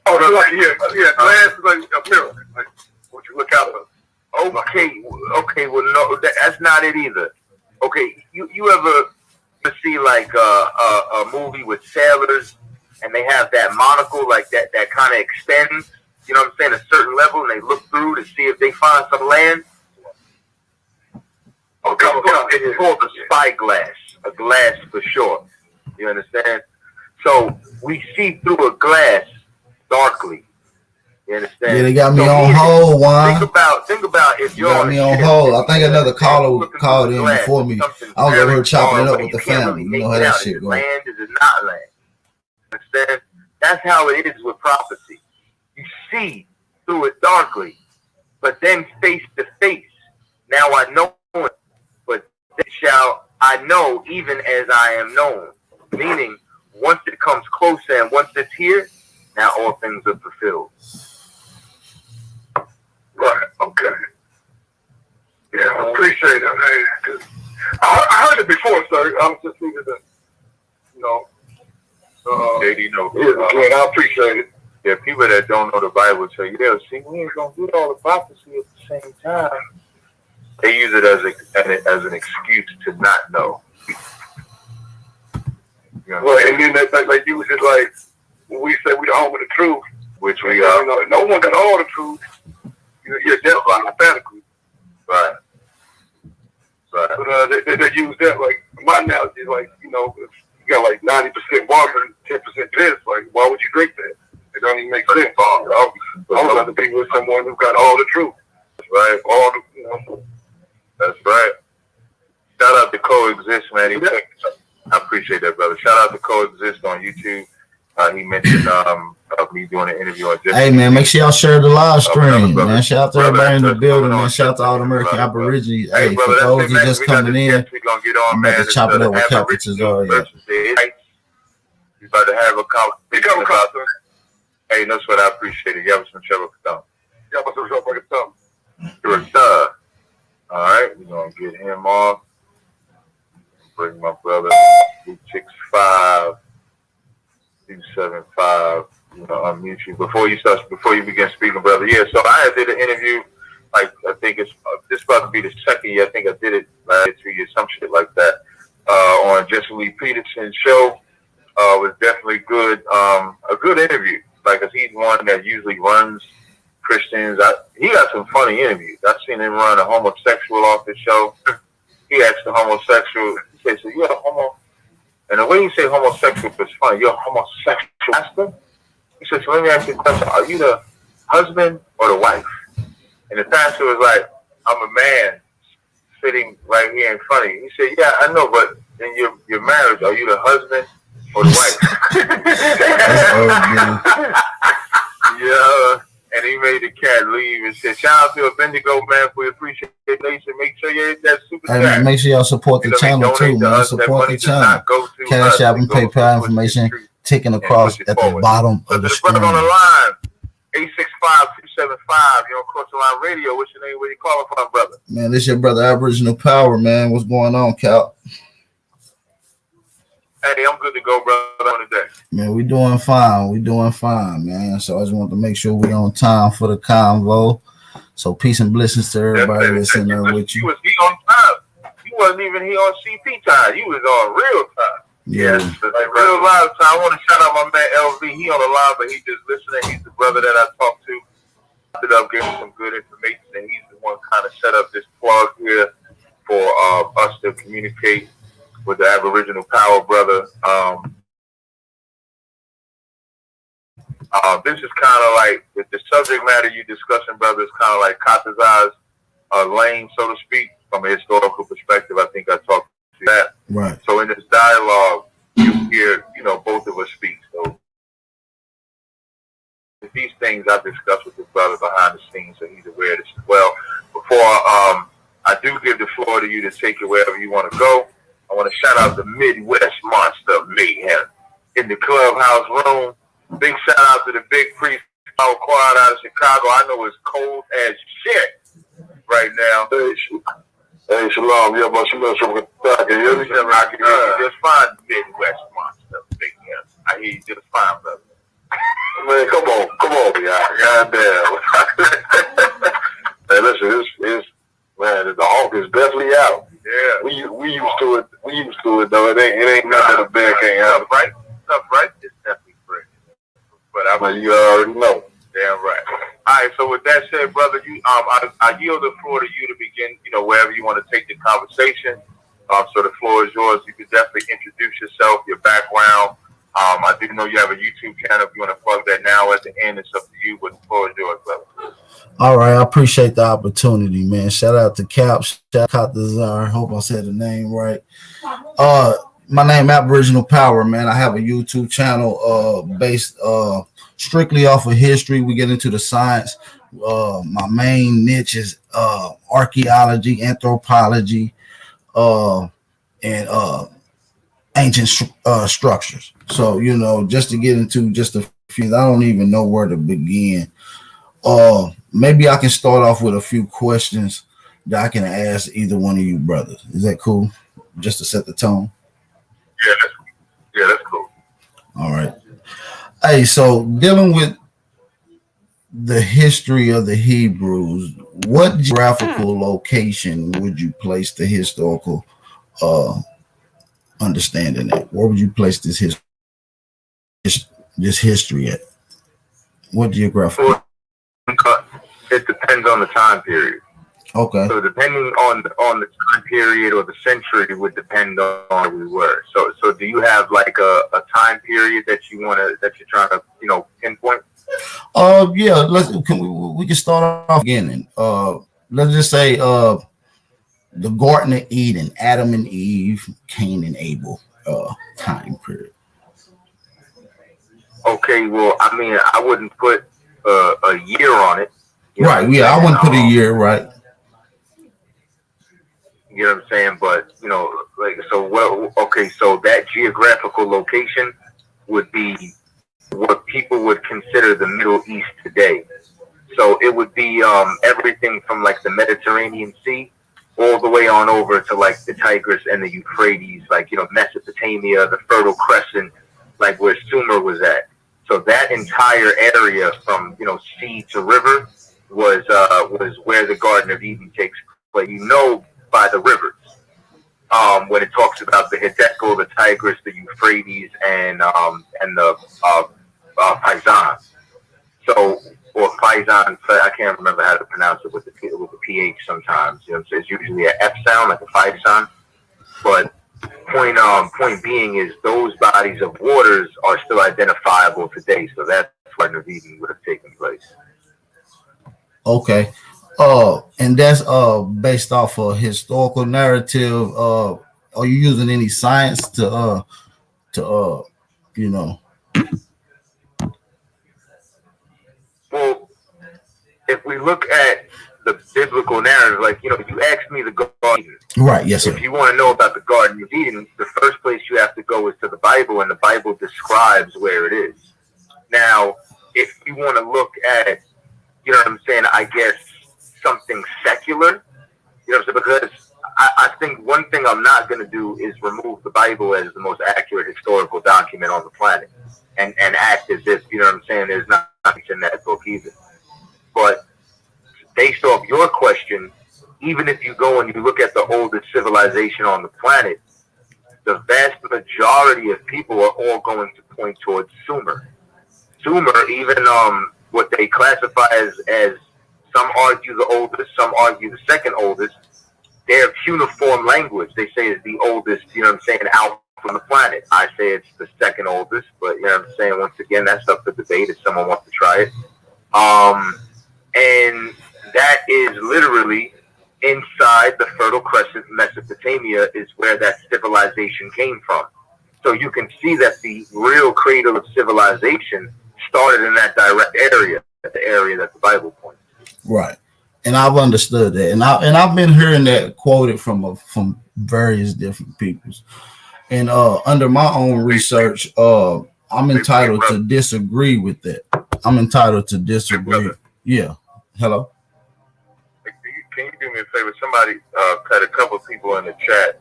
Oh, that's like glass is like a mirror, like what you look out of. Okay, well, no, that's not it either. Okay, you ever see like a movie with sailors and they have that monocle like that kind of extends, you know what I'm saying, a certain level, and they look through to see if they find some land? Okay, it's called a spyglass, a glass for short. You understand? So we see through a glass darkly. You understand? Yeah, they got me on hold, Juan. Think about if you're got me on hold. I think another caller called in before me. I was over here chopping it up with the family. You know how that shit goes. Land is it not land? Understand? That's how it is with prophecy. You see through it darkly, but then face to face. Now I know it, but then shall I know even as I am known. Meaning, once it comes closer and once it's here, now all things are fulfilled. Right. Okay. Yeah, I appreciate it, man. 'Cause I heard it before, sir. I'm just needed to, JD knows. Yeah, I appreciate it. Yeah, people that don't know the Bible tell you, they'll see, we ain't gonna do all the prophecy at the same time. They use it as an excuse to not know. Well, and then like you was just like, when we say we the home of the truth, which we are. No one got all the truth. You're dead hypothetically. Right. But they use that, like, my analogy is like, if you got like 90% water and 10% this, like, why would you drink that? It don't even make sense. I would rather be with someone who got all the truth. That's right. All the, That's right. Shout out to Coexist, man. I appreciate that, brother. Shout out to Coexist on YouTube. He mentioned me doing an interview on Hey, man, make sure y'all share the live stream, man. Shout out to everybody in the building, man. Shout out to all the American Aborigines. Hey, for those who just coming in, I'm about to chop it up with Captain Cesar. He's about to have a conversation about this. Hey, no sweat, I appreciate it. Y'all some trouble for some. All right, we're going to get him off. Bring my brother, 265. 275, unmute you before you begin speaking, brother. Yeah, so I did an interview, like I think it's this about to be the second year. I think I did it last 2 years, some shit like that, on Jesse Lee Peterson's show. Was definitely good, a good interview. Like, cause he's one that usually runs Christians. He got some funny interviews. I've seen him run a homosexual off his show. He asked the homosexual. He said, "So you're a homo?" And the way you say homosexual is funny. You're a homosexual pastor? He said, so let me ask you a question. Are you the husband or the wife? And the pastor was like, I'm a man sitting right here in front of you. He said, yeah, I know, but in your marriage, are you the husband or the wife? Yeah. And he made the cat leave and said, shout out to Bendigo, man, for your appreciation. Make sure you hit that super chat. Hey, make sure y'all support the channel too, man. Support the channel. Cash App and PayPal information ticking across at the bottom of the screen. On the line, 865-275, you're on Cross the Line Radio. What's your name? Where you calling from, brother? Man, this your brother Aboriginal Power, man. What's going on, Cal? Hey, I'm good to go, brother, on the day. Man, we doing fine. We doing fine, man. So I just want to make sure we on time for the convo. So peace and blessings to everybody that's in there with you. He on time. You wasn't even here on CP time. You was on real time. Yeah. Like real live time. I want to shout out my man LV. He on the line, but he just listening. He's the brother that I talked to. Ended up giving some good information, and he's the one kind of set up this plug here for us to communicate with the Aboriginal Power brother. This is kind of like, with the subject matter you discussing, brother, is kind of like Kataza's lane, so to speak, from a historical perspective. I think I talked to that. Right. So in this dialogue, you hear, both of us speak. So these things I've discussed with this brother behind the scenes, so he's aware of this as well. Before I do give the floor to you to take it wherever you want to go. I want to shout out the Midwest Monster Mayhem in the clubhouse room. Big shout out to the Big Priest Quad out of Chicago. I know it's cold as shit right now. Hey, Shalom. Yeah, but Shalom. I can hear you. I can hear you just fine, Midwest Monster Mayhem. I hear you just fine, brother. Man, come on, yeah. Goddamn. Hey, listen, it's man, the Hawk is definitely out. Yeah. We used to it. We used to it though. It ain't nothing that a bear can't handle. Right? Tough, right? It's definitely free. But you already know. Damn right. All right. So with that said, brother, you I yield the floor to you to begin. You know, wherever you want to take the conversation. So the floor is yours. You can definitely introduce yourself, your background. I do know you have a YouTube channel. If you want to plug that now at the end, it's up to you. But the floor is yours, brother. All right, I appreciate the opportunity, man. Shout out to Cap, shout out to Zar. Hope I said the name right. My name Aboriginal Power, man. I have a YouTube channel based strictly off of history. We get into the science. My main niche is archaeology, anthropology, and ancient structures. So, you know, just to get into just a few, I don't even know where to begin. Maybe I can start off with a few questions that I can ask either one of you brothers. Is that cool? Just to set the tone. Yeah, that's cool. All right. Hey, so dealing with the history of the Hebrews, what geographical location would you place the historical understanding at? Where would you place this history at? What geographical? It depends on the time period. Okay. So depending on the time period or the century would depend on where we were. So do you have like a time period that you're trying to pinpoint? Yeah. We can start off beginning. Let's just say the Garden of Eden, Adam and Eve, Cain and Abel time period. Okay. Well, I mean, I wouldn't put a year on it. Right. Yeah, I wouldn't put a year. Right. You know what I'm saying? But, so that geographical location would be what people would consider the Middle East today. So it would be everything from like the Mediterranean Sea all the way on over to like the Tigris and the Euphrates, like, Mesopotamia, the Fertile Crescent, like where Sumer was at. So that entire area from, sea to river was where the Garden of Eden takes place. By the rivers, when it talks about the Hiddekel, the Tigris, the Euphrates, and the Paisan. So, or Paisan, I can't remember how to pronounce it with the PH sometimes. It's usually an F sound, like a Paisan. But point being is those bodies of waters are still identifiable today. So that's where Garden of Eden would have taken place. Okay. And that's based off a historical narrative. Are you using any science to Well, if we look at the biblical narrative, like, you asked me the Garden of Eden. Right, yes, sir. If you want to know about the Garden of Eden, the first place you have to go is to the Bible, and the Bible describes where it is. Now, if you want to look at, I guess, something secular, because I think one thing I'm not going to do is remove the Bible as the most accurate historical document on the planet and act as if, there's not much in that book either. But based off your question, even if you go and you look at the oldest civilization on the planet, the vast majority of people are all going to point towards Sumer. Sumer, even what they classify as some argue the oldest, some argue the second oldest. Their cuneiform language, they say, is the oldest, out from the planet. I say it's the second oldest, but, once again, that's up for debate if someone wants to try it. And that is literally inside the Fertile Crescent, Mesopotamia, is where that civilization came from. So you can see that the real cradle of civilization started in that direct area, the area that the Bible points. Right. And I've understood that, and I've been hearing that quoted from various different peoples. And under my own research, I'm entitled to disagree with that. I'm entitled to disagree. Yeah. Hello. Can you do me a favor? Somebody had a couple of people in the chat.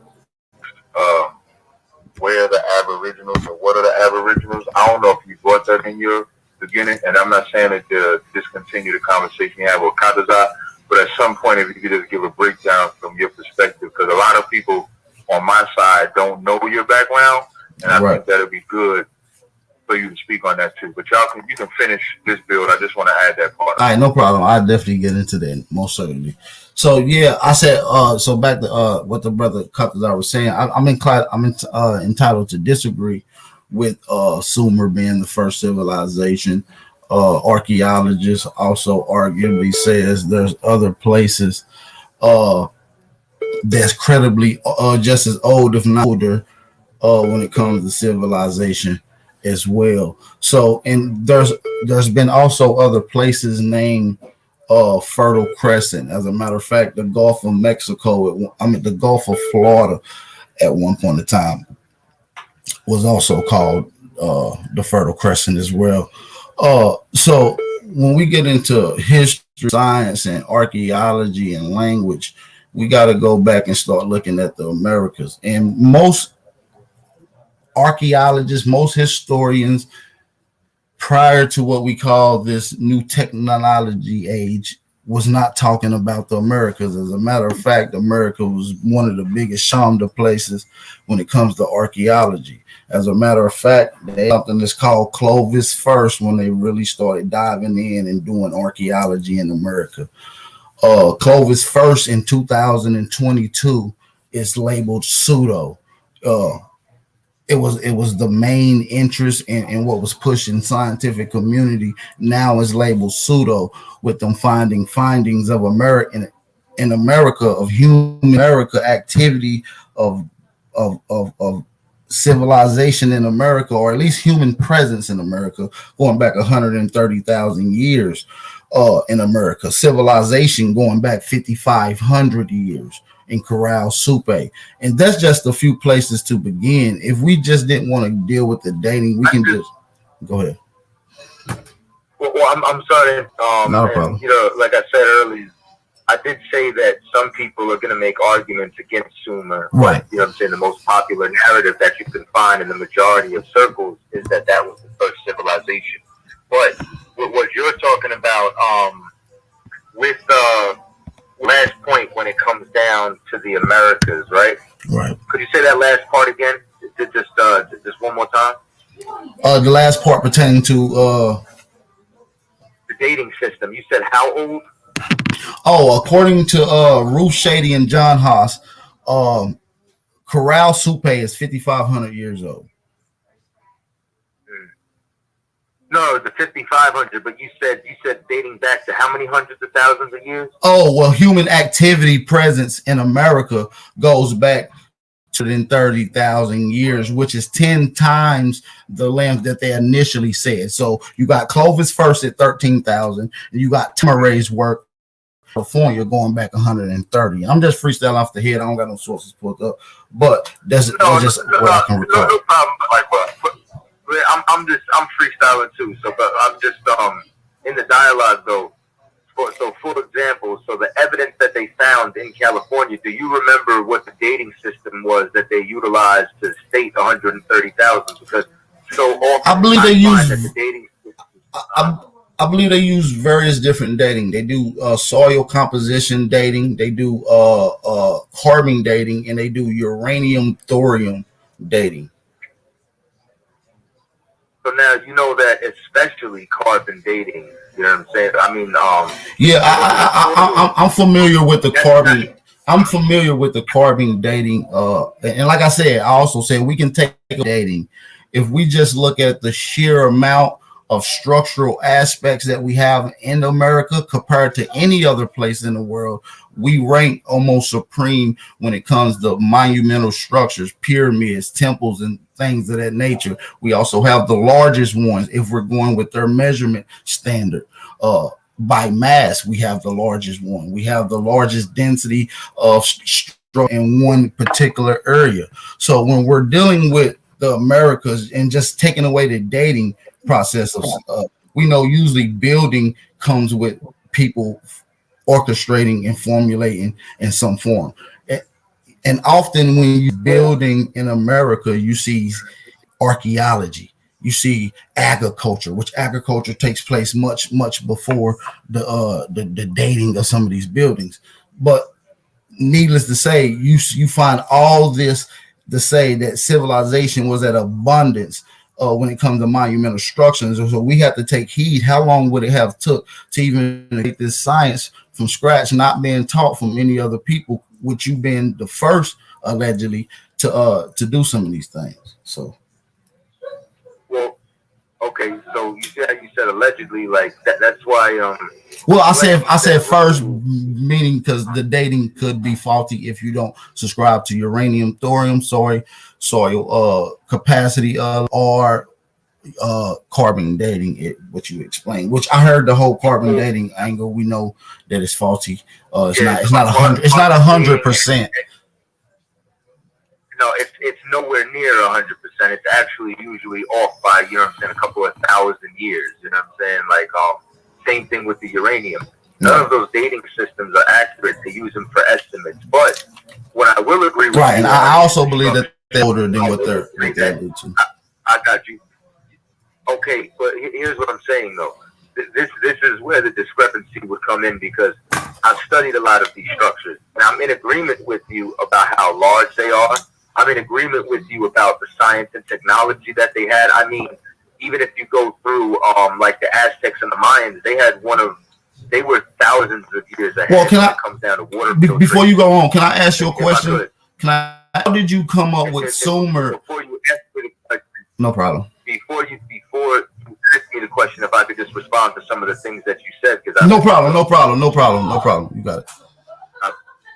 Where are the Aboriginals or what are the Aboriginals? I don't know if you brought that in your beginning, and I'm not saying that to discontinue the conversation you have with Kataza, but at some point, if you could just give a breakdown from your perspective, because a lot of people on my side don't know your background, and I think that'll be good for you to speak on that too. But you can finish this build. I just want to add that part. All right, no problem. I definitely get into that most certainly. So yeah, I said so back to what the brother Kataza was saying. I'm entitled to disagree with Sumer being the first civilization. Archaeologists also arguably says there's other places that's credibly just as old, if not older, when it comes to civilization as well. So, and there's been also other places named Fertile Crescent. As a matter of fact, the Gulf of Mexico, the Gulf of Florida at one point in time was also called the Fertile Crescent as well. So when we get into history, science, and archaeology and language, we got to go back and start looking at the Americas. And most archaeologists, most historians, prior to what we call this new technology age, was not talking about the Americas. As a matter of fact, America was one of the biggest Shamda places when it comes to archaeology. As a matter of fact, they something that's called Clovis first when they really started diving in and doing archaeology in America. Clovis first in 2022 is labeled pseudo. It was the main interest in what was pushed in scientific community. Now is labeled pseudo, with them findings of America in America of human America activity of civilization in America, or at least human presence in America, going back 130,000 years in America. Civilization going back 5,500 years in Corral Supe. And that's just a few places to begin. If we just didn't want to deal with the dating, we can just go ahead. Well, I'm sorry. Not a problem. You know, like I said earlier, I did say that some people are going to make arguments against Sumer. Right. You know what I'm saying? The most popular narrative that you can find in the majority of circles is that was the first civilization. But what you're talking about with last point when it comes down to the Americas, right? Right. Could you say that last part again? Just one more time? The last part pertaining to the dating system. You said how old? Oh, according to Ruth Shady and John Haas, Corral Supe is 5,500 years old. No, the 5,500. But you said dating back to how many hundreds of thousands of years? Oh, well, human activity presence in America goes back to 30,000 years, which is 10 times the length that they initially said. So you got Clovis first at 13,000, and you got Temeray's work, California, going back 130. I'm just freestyling off the head. I don't got no sources pulled up, but that's just what I can recall. No problem. Like, I'm freestyling too. So, but I'm just in the dialogue though. So, for example, so the evidence that they found in California, do you remember what the dating system was that they utilized to state 130,000? Because so often I believe they use the dating system. I believe they use various different dating. They do soil composition dating, they do carbon dating, and they do uranium thorium dating. So now you know that especially carbon dating. You know what I'm saying? I mean, yeah, I'm familiar with the carbon. I'm familiar with the carbon dating. And like I said, I also said we can take dating if we just look at the sheer amount of structural aspects that we have in America compared to any other place in the world. We rank almost supreme when it comes to monumental structures, pyramids, temples, and things of that nature. We also have the largest ones if we're going with their measurement standard. by mass, we have the largest one. We have the largest density of stroke in one particular area. So when we're dealing with the Americas and just taking away the dating process of, we know usually building comes with people orchestrating and formulating in some form. And often when you're building in America, you see archaeology, you see agriculture, which agriculture takes place much before the dating of some of these buildings. But needless to say, you find all this to say that civilization was at abundance when it comes to monumental structures. So we have to take heed. How long would it have took to even make this science from scratch, not being taught from any other people, with you being the first allegedly to do some of these things? So Well, okay, so you said allegedly, like that's why well, I said first, meaning because the dating could be faulty if you don't subscribe to uranium, thorium, soil capacity, or carbon dating. What you explained, which I heard the whole carbon dating angle. We know that it's faulty. It's not 100. It's not 100%. No, it's nowhere near 100%. It's actually usually off by, you know what I'm saying, a couple of thousand years. You know what I'm saying? Like same thing with the uranium. None of those dating systems are accurate to use them for estimates. But what I will agree with, right, and I also believe that they're older than what they're able to. I got you. Okay, but here's what I'm saying though. This is where the discrepancy would come in, because I've studied a lot of these structures, and I'm in agreement with you about how large they are. I'm in agreement with you about the science and technology that they had. I mean, even if you go through like the Aztecs and the Mayans, they were thousands of years ahead. Well, when it comes down to water before you go on, can I ask you a question? How did you come up with Sumer? Before you ask me the question, no problem. Before you ask me the question, if I could just respond to some of the things that you said, because no problem. You got it.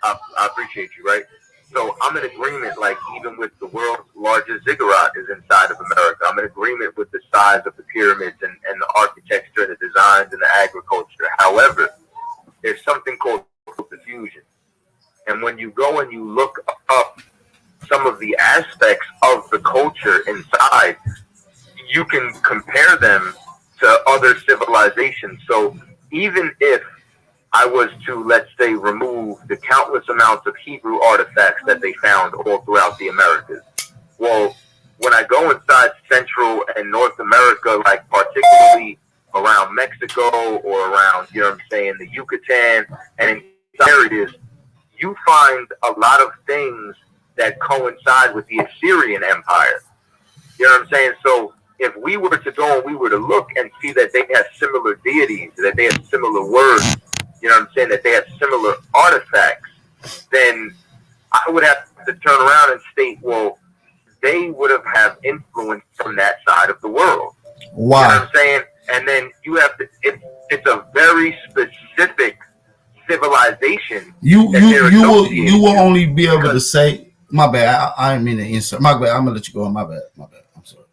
I appreciate you, right? So I'm in agreement, like even with the world's largest ziggurat is inside of America. I'm in agreement with the size of the pyramids and the architecture, the designs, and the agriculture. However, there's something called diffusion. And when you go and you look up some of the aspects of the culture inside, you can compare them to other civilizations. So even if I was to, let's say, remove the countless amounts of Hebrew artifacts that they found all throughout the Americas. Well, when I go inside Central and North America, like particularly around Mexico or around, you know what I'm saying, the Yucatan and in areas, you find a lot of things that coincide with the Assyrian Empire. You know what I'm saying? So if we were to go and we were to look and see that they have similar deities, that they have similar words, you know what I'm saying, that they have similar artifacts, then I would have to turn around and state, well, they would have had influence from that side of the world. Why? You know what I'm saying? And then you have to, it's a very specific civilization. You will only be able to say, my bad, I didn't mean to insert. My bad, I'm going to let you go on. My bad. I'm sorry.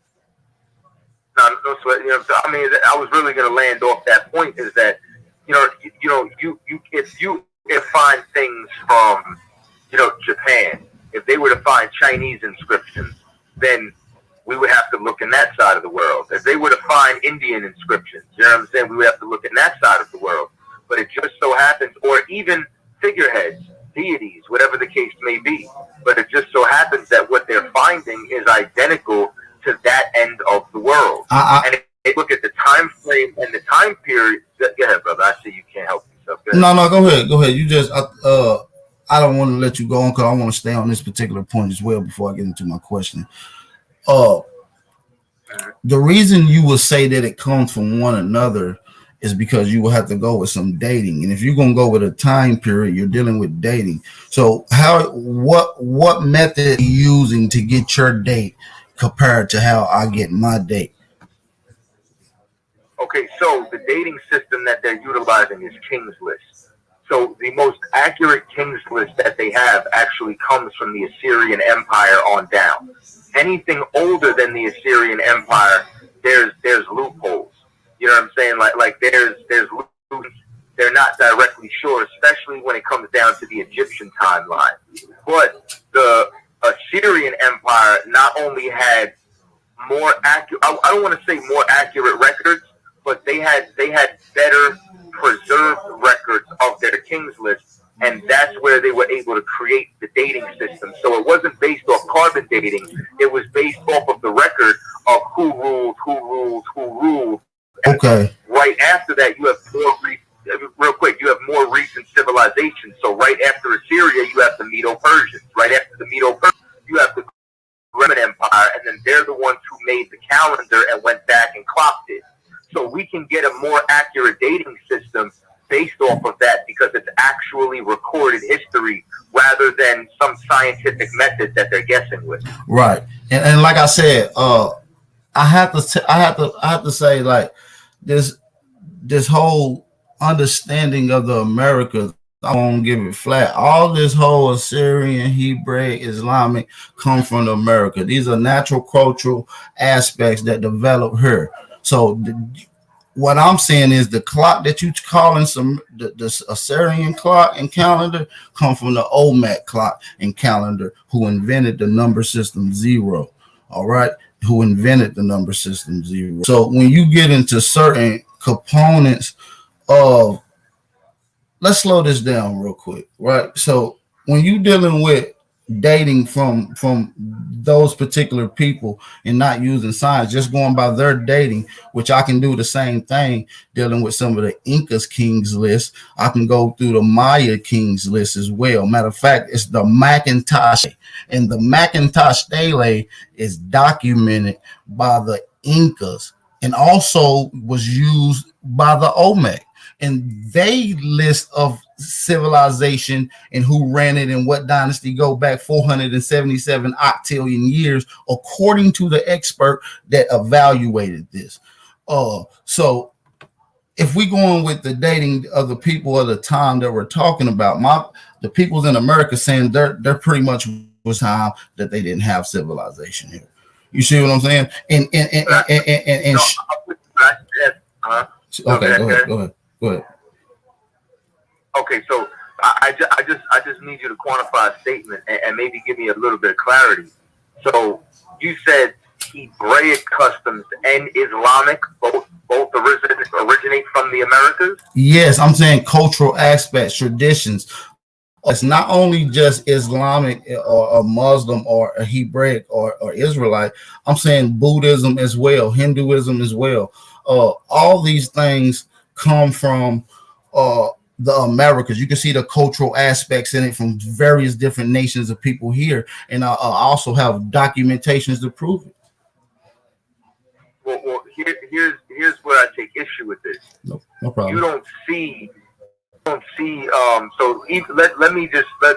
No sweat. You know, I mean, I was really going to land off that point is that, if you find things from, Japan, if they were to find Chinese inscriptions, then we would have to look in that side of the world. If they were to find Indian inscriptions, you know what I'm saying, we would have to look in that side of the world. But it just so happens, or even figureheads, deities, whatever the case may be. But it just so happens that what they're finding is identical to that end of the world. And if they look at the time frame and the time period, go ahead, brother. I see you can't help yourself. No, go ahead. You just, I don't want to let you go on because I want to stay on this particular point as well before I get into my question. The reason you will say that it comes from one another is because you will have to go with some dating. And if you're going to go with a time period, you're dealing with dating. So what method are you using to get your date compared to how I get my date? Okay, so the dating system that they're utilizing is King's List. So the most accurate King's List that they have actually comes from the Assyrian Empire on down. Anything older than the Assyrian Empire, there's loopholes. You know what I'm saying? Like there's they're not directly sure, especially when it comes down to the Egyptian timeline. But the Assyrian Empire not only had more accurate, I don't want to say more accurate records, but they had better preserved records of their kings list, and that's where they were able to create the dating system. So it wasn't based off carbon dating; it was based off of the record of who ruled. Okay. Right after that, you have real quick, you have more recent civilizations. So right after Assyria, you have the Medo-Persians. Right after the Medo-Persians, you have the Roman Empire, and then they're the ones who made the calendar and went back and clocked it. So we can get a more accurate dating system based off of that because it's actually recorded history rather than some scientific method that they're guessing with. Right. And like I said, I have to say, like, this whole understanding of the Americas, I won't give it flat. All this whole Assyrian, Hebraic, Islamic come from America. These are natural cultural aspects that develop here. So what I'm saying is the clock that you calling the Assyrian clock and calendar come from the Olmec clock and calendar, who invented the number system 0. All right, who invented the number system 0. So when you get into certain components of, let's slow this down real quick, right? So when you're dealing with dating from those particular people and not using science, just going by their dating, which I can do the same thing dealing with some of the Incas kings list. I can go through the Maya kings list as well. Matter of fact, it's the Macintosh, and the Macintosh stele is documented by the Incas and also was used by the Olmec. And they list of civilization and who ran it and what dynasty go back 477 octillion years, according to the expert that evaluated this. So if we going with the dating of the people of the time that we're talking about, the peoples in America saying they're pretty much was time that they didn't have civilization here. You see what I'm saying? Go ahead. Okay, so I just need you to quantify a statement and maybe give me a little bit of clarity. So you said Hebraic customs and Islamic both originate from the Americas? Yes, I'm saying cultural aspects, traditions. It's not only just Islamic or a Muslim or a Hebraic or Israelite. I'm saying Buddhism as well, Hinduism as well. All these things come from the Americas. You can see the cultural aspects in it from various different nations of people here, and I also have documentations to prove it. Well, here's where I take issue with this. No problem. You don't see. So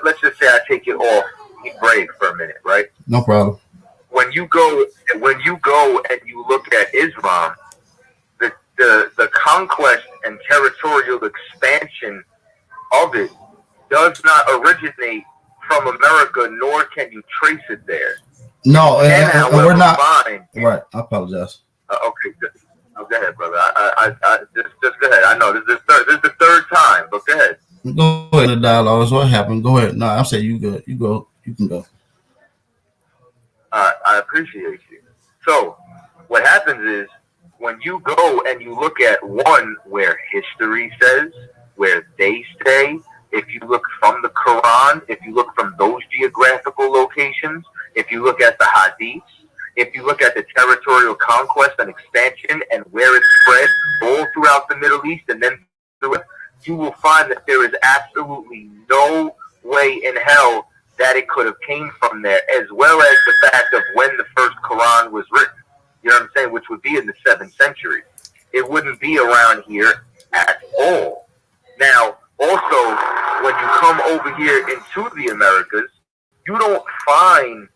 let's just say I take it off Hebraic for a minute, right? No problem. When you go and you look at Islam, the conquest and territorial expansion of it does not originate from America, nor can you trace it there. No, and we're not. Right, I apologize. Okay, good. Oh, go ahead, brother. I just go ahead. I know this is the third time, but go ahead. Go ahead. The dialogue is what happened. Go ahead. No, I'm saying you good. You go. You can go. I appreciate you. So what happens is, when you go and you look at one where history says, where they say, if you look from the Quran, if you look from those geographical locations, if you look at the Hadiths, if you look at the territorial conquest and expansion and where it spread all throughout the Middle East and then through it, you will find that there is absolutely no way in hell that it could have came from there, as well as the fact of when the first Quran was written. You know what I'm saying? Which would be in the 7th century. It wouldn't be around here at all. Now, also, when you come over here into the Americas, you don't find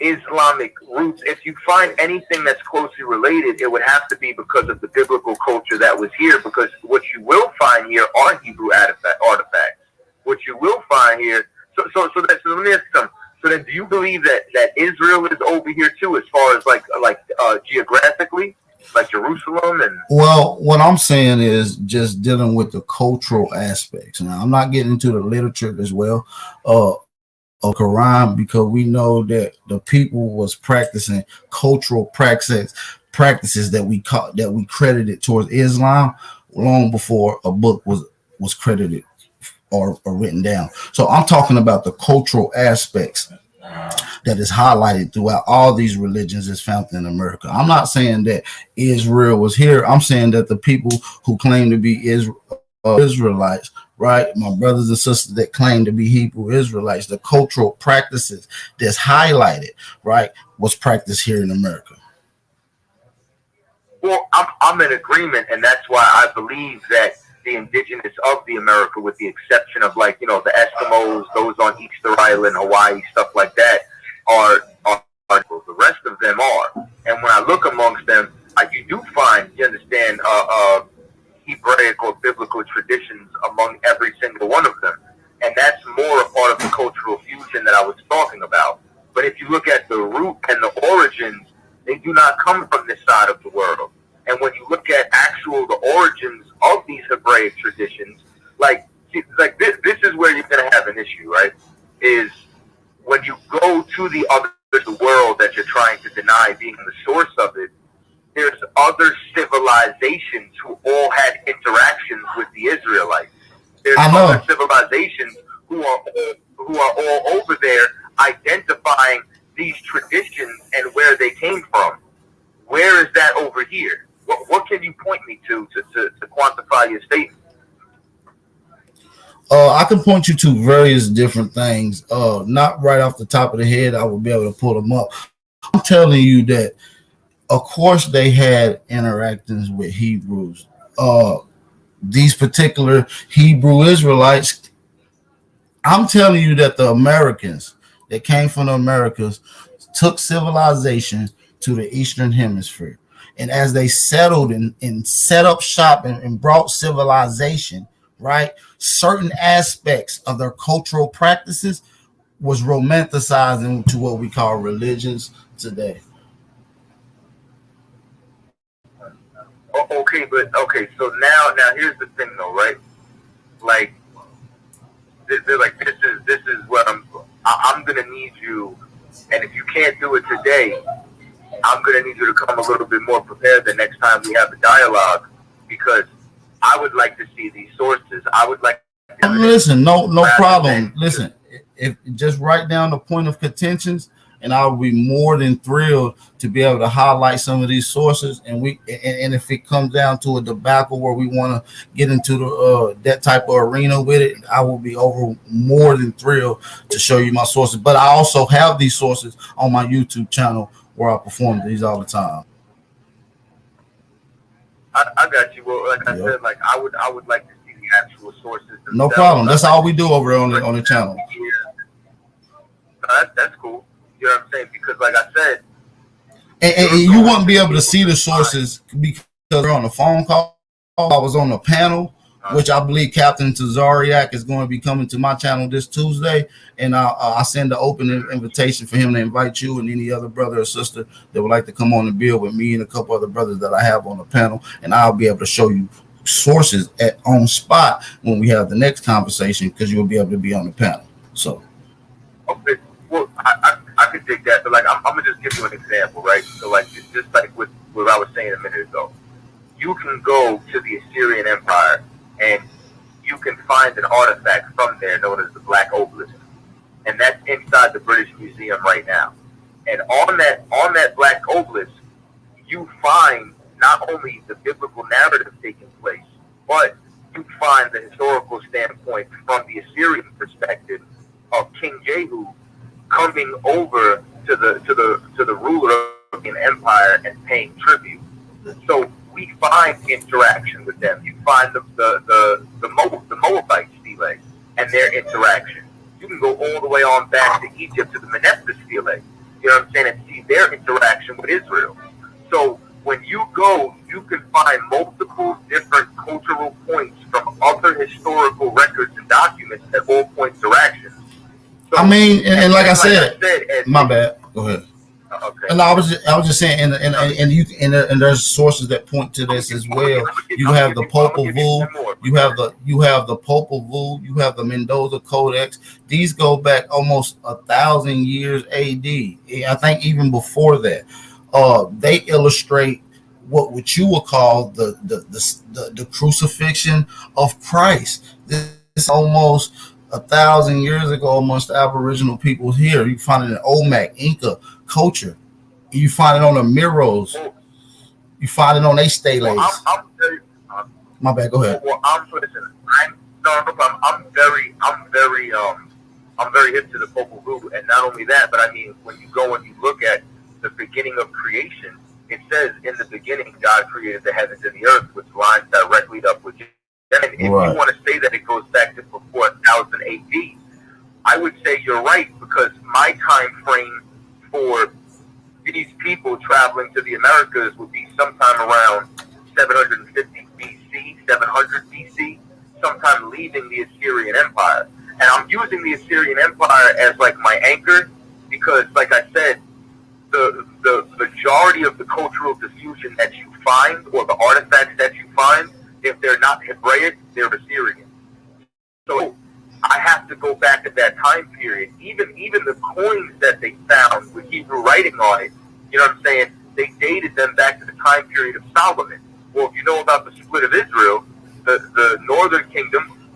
Islamic roots. If you find anything that's closely related, it would have to be because of the biblical culture that was here, because what you will find here are Hebrew artifacts. What you will find here, so let me ask you something. So then, do you believe that Israel is over here too, as far as like geographically? like Jerusalem and. Well, what I'm saying is just dealing with the cultural aspects. Now, I'm not getting into the literature as well, of Quran, because we know that the people was practicing cultural practices that we credited towards Islam long before a book was credited or written down. So I'm talking about the cultural aspects that is highlighted throughout all these religions is found in America. I'm not saying that Israel was here. I'm saying that the people who claim to be Israelites, right? My brothers and sisters that claim to be Hebrew Israelites, the cultural practices that's highlighted, right, was practiced here in America. Well, I'm in agreement, and that's why I believe that the indigenous of the America, with the exception of like, you know, the Eskimos, those on Easter Island, Hawaii, stuff like that, are the rest of them are. And when I look amongst them, you do find, you understand, Hebraic or biblical traditions among every single one of them. And that's more a part of the cultural fusion that I was talking about. But if you look at the root and the origins, they do not come from this side of the world. And when you look at the origins of these Hebraic traditions, like this is where you're going to have an issue, right? Is when you go to the world that you're trying to deny being the source of it, there's other civilizations who all had interactions with the Israelites. There's other civilizations who are all over there identifying these traditions and where they came from. Where is that over here? What can you point me to quantify your statement? I can point you to various different things. Not right off the top of the head, I will be able to pull them up. I'm telling you that, of course, they had interactions with Hebrews. These particular Hebrew Israelites, I'm telling you that the Americans that came from the Americas took civilization to the Eastern Hemisphere. And as they settled and set up shop and brought civilization, right, certain aspects of their cultural practices was romanticized into what we call religions today. Okay, so now here's the thing though, right? Like they're like, this is what I'm gonna need you, and if you can't do it today, I'm gonna need you to come a little bit more prepared the next time we have a dialogue, because I would like to see these sources. I would like to listen, no problem. Listen, if just write down the point of contentions, and I'll be more than thrilled to be able to highlight some of these sources. And if it comes down to a debacle where we want to get into the that type of arena with it, I will be more than thrilled to show you my sources. But I also have these sources on my YouTube channel where I perform these all the time. I got you. Well, like I said, like I would like to see the actual sources themselves. No problem. That's all we do over there on the channel. No, that's cool. You know what I'm saying? Because like I said, and you wouldn't be able to see the sources because they're on the phone call. I was on the panel, which I believe Captain Tazariak is going to be coming to my channel this Tuesday, and I'll send an open invitation for him to invite you and any other brother or sister that would like to come on and build with me and a couple other brothers that I have on the panel, and I'll be able to show you sources on spot when we have the next conversation, because you'll be able to be on the panel. So, okay, well, I could dig that, but like I'm gonna just give you an example, right? So like just like with what I was saying a minute ago, you can go to the Assyrian Empire and you can find an artifact from there known as the Black Obelisk, and that's inside the British Museum right now. And on that Black Obelisk, you find not only the biblical narrative taking place, but you find the historical standpoint from the Assyrian perspective of King Jehu coming over to the ruler of the empire and paying tribute. So we find interaction with them. You find the Moabites stele and their interaction. You can go all the way on back to Egypt to the Meneptah stele, you know what I'm saying, and see their interaction with Israel. So when you go, you can find multiple different cultural points from other historical records and documents that all point directions. So, I mean, and like I said, my bad. Go ahead. Okay. And I was just saying, and there's sources that point to this as well. You have the Popol Vuh, you have the Popol Vuh, you have the Mendoza Codex. These go back almost 1,000 years A.D. I think even before that. They illustrate what you would call the crucifixion of Christ. This is almost 1,000 years ago amongst the Aboriginal people here. You find it in Olmec, Inca culture. You find it on the murals. You find it on they stelates. Well, My bad. Go ahead. Well, listen. I'm very hip to the Popol Vuh, and not only that, but I mean, when you go and you look at the beginning of creation, it says in the beginning God created the heavens and the earth, which lines directly up with. And if you want to say that it goes back to before 1000 AD, I would say you're right, because my time frame for these people traveling to the Americas would be sometime around 750 BC, 700 BC, sometime leaving the Assyrian Empire. And I'm using the Assyrian Empire as like my anchor because, like I said, the majority of the cultural diffusion that you find, or the artifacts that you find, if they're not Hebraic, they're Assyrian. So I have to go back at that time period. Even the coins that they found with Hebrew writing on it, you know what I'm saying? They dated them back to the time period of Solomon. Well, if you know about the split of Israel, the northern kingdom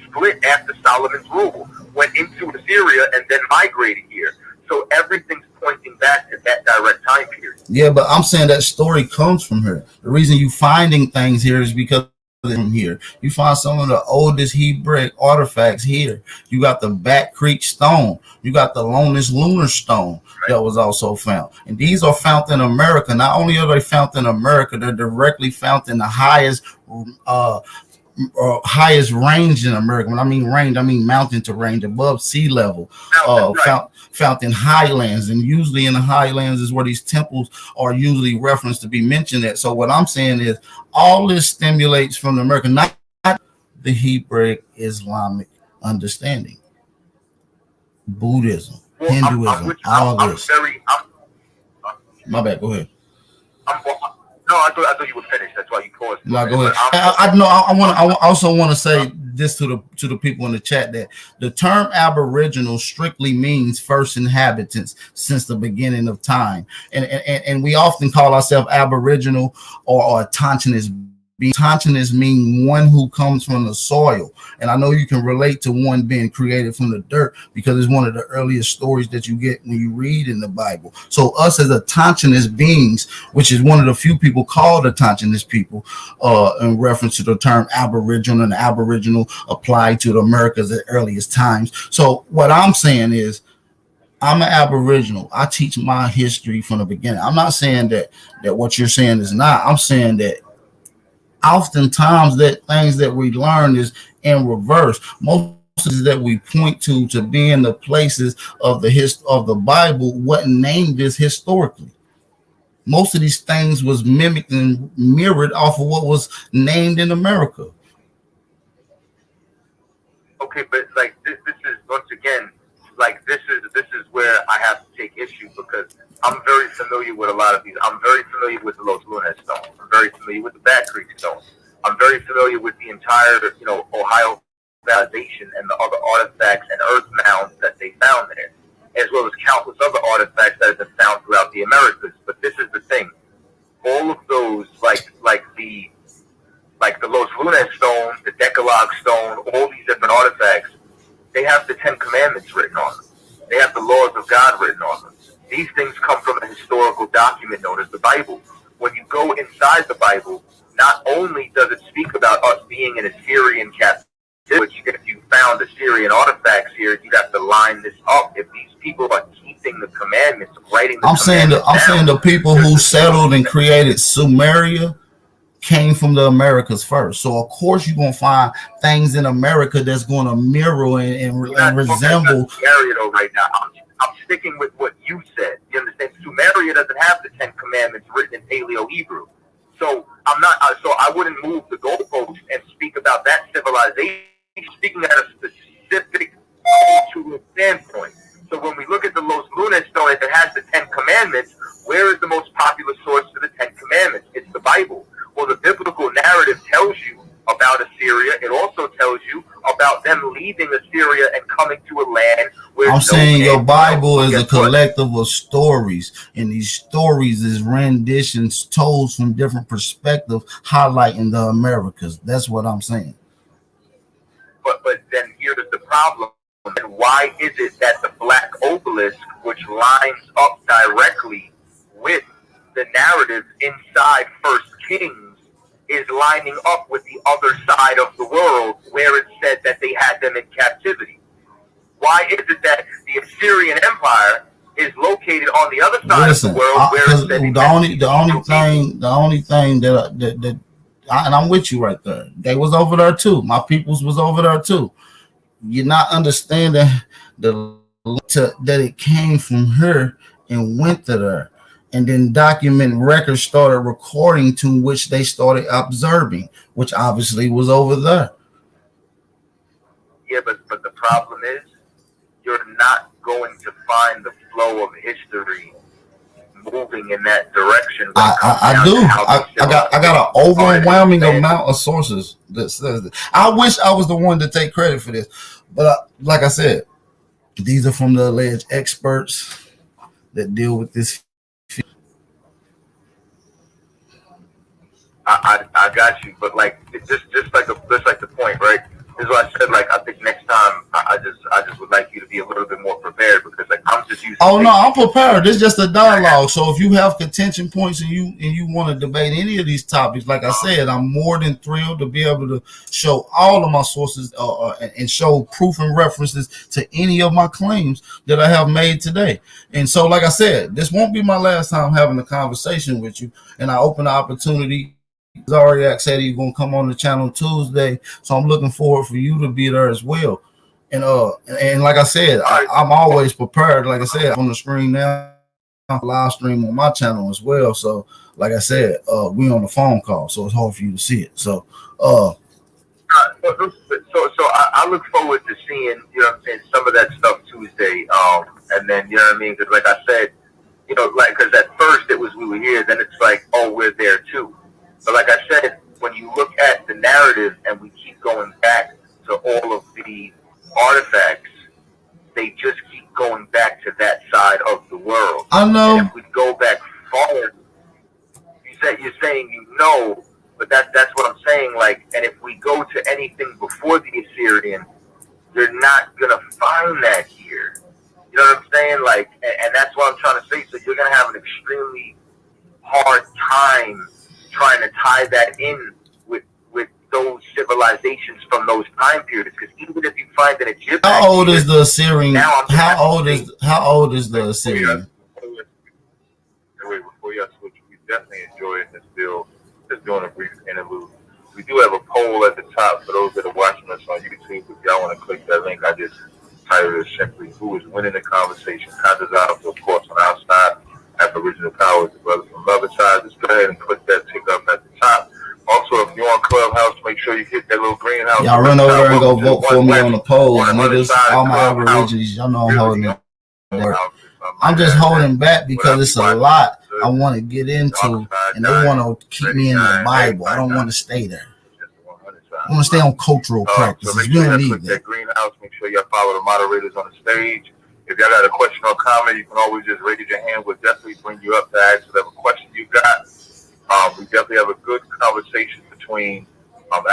split after Solomon's rule, went into Assyria, and then migrated here. So everything's pointing back to that direct time period. Yeah, but I'm saying that story comes from her. The reason you finding things here is because from here. You find some of the oldest Hebrew artifacts here. You got the Back Creek stone. You got the Lonis lunar stone that was also found. And these are found in America. Not only are they found in America, they're directly found in the highest range in America. When I mean range, I mean mountain to range, above sea level. Found in highlands, and usually in the highlands is where these temples are usually referenced to be mentioned at. So what I'm saying is all this stimulates from the American, not the Hebraic Islamic understanding, Buddhism, Hinduism, all this. My bad. Go ahead. No, I thought you were finished. That's why you paused. No, go ahead. I also want to say this to the people in the chat, that the term Aboriginal strictly means first inhabitants since the beginning of time, and we often call ourselves Aboriginal or autochthonous. Autochthonous mean one who comes from the soil, and I know you can relate to one being created from the dirt because it's one of the earliest stories that you get when you read in the Bible. So us as autochthonous beings, which is one of the few people called autochthonous people, in reference to the term Aboriginal, and Aboriginal applied to the Americas at earliest times. So what I'm saying is, I'm an Aboriginal. I teach my history from the beginning. I'm not saying that what you're saying is not. I'm saying that oftentimes that things that we learn is in reverse. Most that we point to being the places of the Bible wasn't named this historically. Most of these things was mimicked and mirrored off of what was named in America. Okay, but like this is once again, like this is where I have to take issue, because I'm very familiar with a lot of these. I'm very familiar with the Los Lunas stone. I'm very familiar with the Back Creek stone. I'm very familiar with the entire, Ohio validation and the other artifacts and earth mounds that they found there, as well as countless other artifacts that have been found throughout the Americas. But this is the thing: all of those, like the Los Lunas stone, the Decalogue stone, all these different artifacts, they have the 10 Commandments written on them. They have the laws of God written on them. These things come from a historical document known as the Bible. When you go inside the Bible, not only does it speak about us being in Assyrian captivity, which if you found Assyrian artifacts here, you'd have to line this up. If these people are keeping the commandments, writing the I'm saying the people who settled and created Sumeria came from the Americas first. So of course you're gonna find things in America that's gonna mirror and resemble. Sumeria right now. I'm sticking with what you said. You understand? Sumeria doesn't have the 10 Commandments written in Paleo Hebrew. So I'm not. So I wouldn't move the goalpost and speak about that civilization. Speaking at a specific cultural standpoint. So when we look at the Los Lunas stone, it has the 10 I'm saying your Bible is a collective of stories, and these stories is renditions told from different perspectives, highlighting the Americas. That's what I'm saying. But then here's the problem. And why is it that the black obelisk, which lines up directly with the narrative inside First Kings, is lining up with the other side of the world where it said that they had them in captivity? Why is it that the Assyrian Empire is located on the other side of the world where it said the only thing that and I'm with you right there. They was over there too. My peoples was over there too. You're not understanding that it came from her and went to there, and then document records started recording, to which they started observing, which obviously was over there. Yeah, but the problem is you're not going to find the flow of history moving in that direction. I do. I got an overwhelming amount of sources that says that. I wish I was the one to take credit for this, but like I said, these are from the alleged experts that deal with this. I got you, but like just like the point, right? This is what I said. Like I think next time I just would like you to be a little bit more prepared, because like I'm just using. Oh no, I'm prepared. It's just a dialogue. So if you have contention points and you want to debate any of these topics, like I said, I'm more than thrilled to be able to show all of my sources and show proof and references to any of my claims that I have made today. And so, like I said, this won't be my last time having a conversation with you, and I open the opportunity. Zariak said he's gonna come on the channel Tuesday, so I'm looking forward for you to be there as well. And like I said, I'm always prepared. Like I said, on the screen now, live stream on my channel as well. So, like I said, we on the phone call, so it's hard for you to see it. So, so I look forward to seeing, you know what I'm saying, some of that stuff Tuesday. And then, you know what I mean, because like I said, you know, like, because at first it was we were here, then it's like, oh, we're there too. But like I said, when you look at the narrative and we keep going back to all of the artifacts, they just keep going back to that side of the world. I know. And if we go back forward, you're saying you know, but that's what I'm saying. Like, and if we go to anything before the Assyrian, you're not gonna find that here. You know what I'm saying? Like, and that's what I'm trying to say. So you're gonna have an extremely hard time trying to tie that in with those civilizations from those time periods, because even if you find an Egyptian, how old is the Assyrian? How old is the Assyrian? Before y'all switch, we definitely enjoy it and still just doing a brief interlude. We do have a poll at the top for those that are watching us on YouTube. If y'all want to click that link, I just titled it simply "Who is winning the conversation?" Kandazar, of course, on our side. Aboriginal Power is the brother from the other side. Just go ahead and click that tick up at the top. Also, if you're on Clubhouse, make sure you hit that little greenhouse. Y'all run over there and go vote for me on the poll. Niggas, all my Aborigines, y'all know I'm holding it. I'm just holding back because it's a lot I want to get into, and they want to keep me in the Bible. I don't want to stay there. I want to stay on cultural practices. So make We sure don't you need click that. greenhouse. Make sure y'all follow the moderators on the stage. If y'all got a question or comment, you can always just raise your hand. We'll definitely bring you up to ask whatever question you got. We definitely have a good conversation between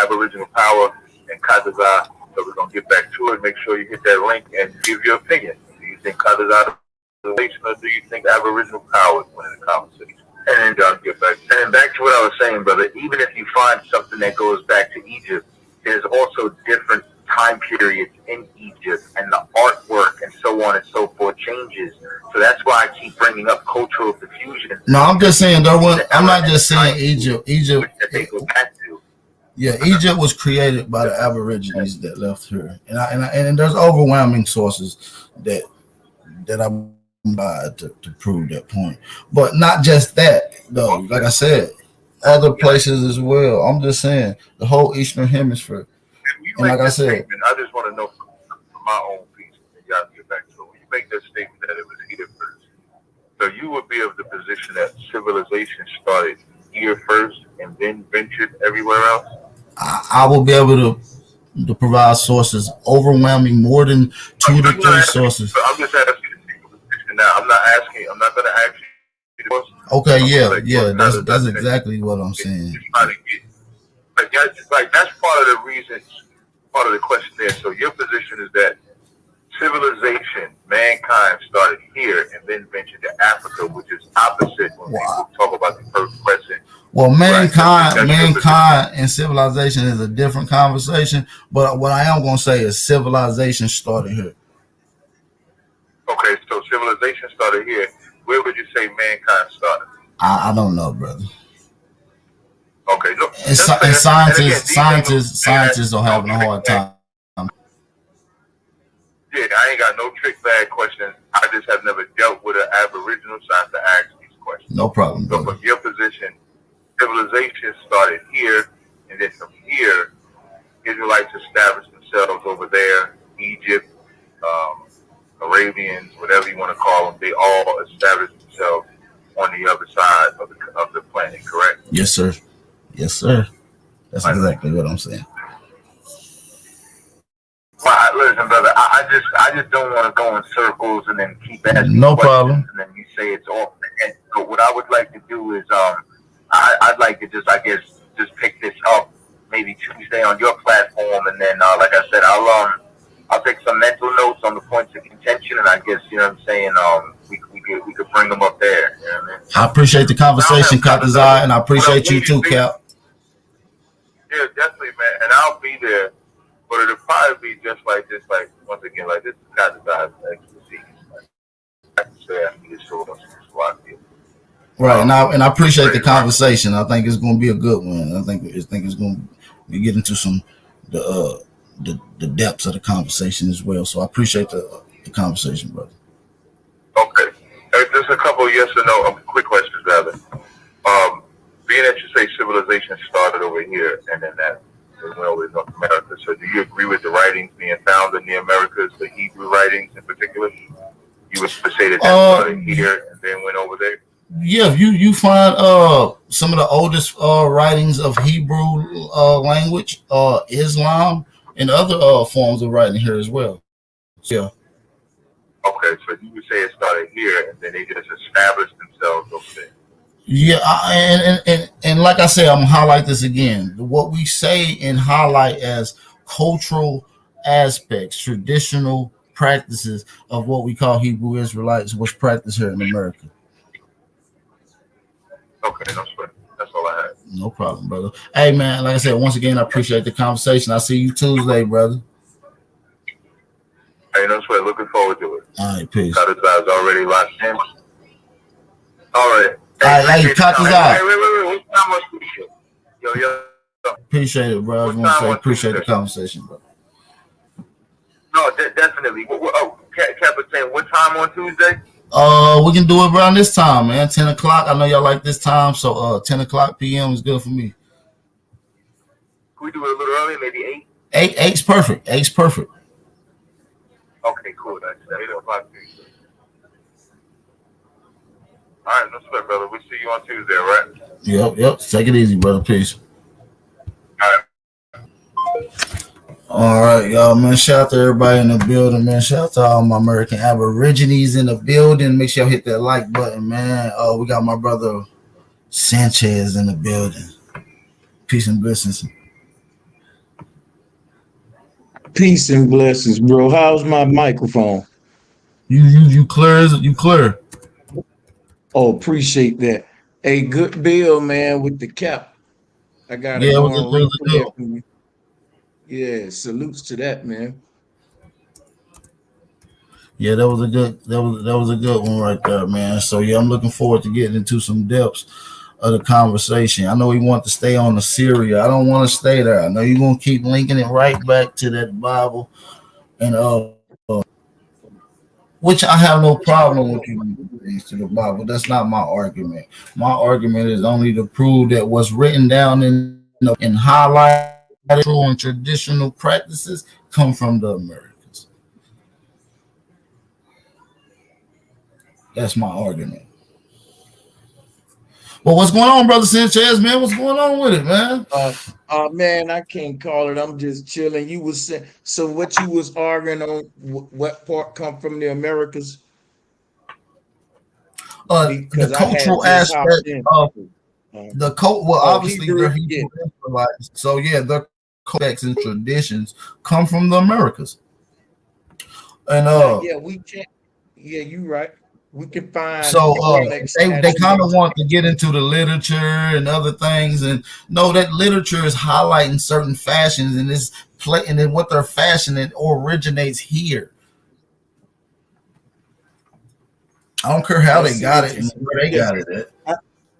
Aboriginal Power and Kandazar. So we're going to get back to it. Make sure you hit that link and give your opinion. Do you think Kandazar is the relation, or do you think Aboriginal Power is winning the conversation? And then y'all get back. And then back to what I was saying, brother, even if you find something that goes back to Egypt, there's also different time periods in Egypt, and the artwork and so on and so forth changes. So that's why I keep bringing up cultural diffusion. No, I'm just saying I'm not just saying Egypt. Egypt. Yeah, Egypt was created by the Aborigines that left here, and there's overwhelming sources that I'm by to prove that point. But not just that though. Like I said, other places as well. I'm just saying the whole Eastern Hemisphere. And like I said, I just want to know from my own piece, and y'all get back to it. When you make that statement that it was here first, so you would be of the position that civilization started here first and then ventured everywhere else? I will be able to provide sources overwhelming more than 2 to 3 sources. I'm just asking you to take a position now. I'm not going to ask you. Okay, yeah, that's exactly what I'm saying. That's part of the reason, part of the question there. So your position is that civilization, mankind started here and then ventured to Africa, which is opposite when people talk about the first question. Well, mankind and civilization is a different conversation, but what I am going to say is civilization started here. Okay, so civilization started here. Where would you say mankind started? I don't know, brother. Okay, no. And scientists are having a hard time. Yeah, I ain't got no trick bag questions. I just have never dealt with an Aboriginal science to ask these questions. No problem, brother. So from your position, civilization started here, and then from here, Israelites established themselves over there, Egypt, Arabians, whatever you want to call them. They all established themselves on the other side of the planet, correct? Yes, sir. Yes, sir. That's exactly what I'm saying. Well, listen, brother. I just don't want to go in circles and then keep asking no questions, problem. and then you say it's off the head. So what I would like to do is, I'd like to just pick this up maybe Tuesday on your platform, and then, like I said, I'll take some mental notes on the points of contention, and I guess you know what I'm saying. We could bring them up there. You know what I mean? I appreciate the conversation, Katazai, and I appreciate you too, Cap. Yeah, definitely, man. And I'll be there. But it'll probably be just like this, like, once again, like this is kind of God's expertise. Like, I can say I need to show us what I feel. Right, and I appreciate the conversation. I think it's going to be a good one. I think it's going to be getting into some the depths of the conversation as well. So I appreciate the conversation, brother. Okay, just a couple of yes or no quick questions, rather. Being that you say civilization started over here, and then that went over to North America. So do you agree with the writings being found in the Americas, the Hebrew writings in particular? You would say that started here and then went over there? Yeah, you find some of the oldest writings of Hebrew language, Islam, and other forms of writing here as well. Yeah. Okay, so you would say it started here and then they just established themselves over there. Yeah, and like I said, I'm gonna highlight this again. What we say and highlight as cultural aspects, traditional practices of what we call Hebrew Israelites was practiced here in America. Okay, no sweat. That's all I had. No problem, brother. Hey, man, like I said, once again, I appreciate the conversation. I'll see you Tuesday, brother. Hey, no sweat. Looking forward to it. All right, peace. Katazai's already locked in. All right. Hey, Katazai. Wait. What time was it? Yo. Appreciate it, bro. I just want to say appreciate the conversation, bro. No, definitely. Captain, what time on Tuesday? We can do it around this time, man. 10 o'clock. I know y'all like this time, so 10 o'clock p.m. is good for me. Can we do it a little early, maybe 8? 8's perfect. 8's perfect. Okay, cool. That's 8 o'clock Tuesday. All right, no sweat, brother. We'll see you on Tuesday, right? Yep. Take it easy, brother. Peace. All right, y'all, man. Shout out to everybody in the building, man. Shout out to all my American Aborigines in the building. Make sure y'all hit that like button, man. We got my brother Sanchez in the building. Peace and blessings. Peace and blessings, bro. How's my microphone? You clear? You clear? Oh, appreciate that. Hey, good bill, man, with the cap. I got it going right there. Yeah, salutes to that, man. Yeah, that was a good one right there, man. So yeah, I'm looking forward to getting into some depths of the conversation. I know we want to stay on Assyria. I don't want to stay there. I know you're gonna keep linking it right back to that Bible, and which I have no problem with you things to the Bible. That's not my argument. My argument is only to prove that what's written down in highlighted and traditional practices come from the Americans. That's my argument. Well, what's going on, brother Sanchez, man? What's going on with it, man? Man, I can't call it. I'm just chilling. You was saying, so what you was arguing on? What part come from the Americas? The Because I had cultural just hopped aspect in. of the cult. Well, obviously Hebrew, they're Hebrew Israelites, so yeah, their codex and traditions come from the Americas. And yeah, we can't. Yeah, you right. We can find so Olmec they kind of statues. want to get into the literature and other things, and no, that literature is highlighting certain fashions and is play, and then what they're fashioning originates here. I don't care how they That's got it and interesting. where they Yeah, got it at.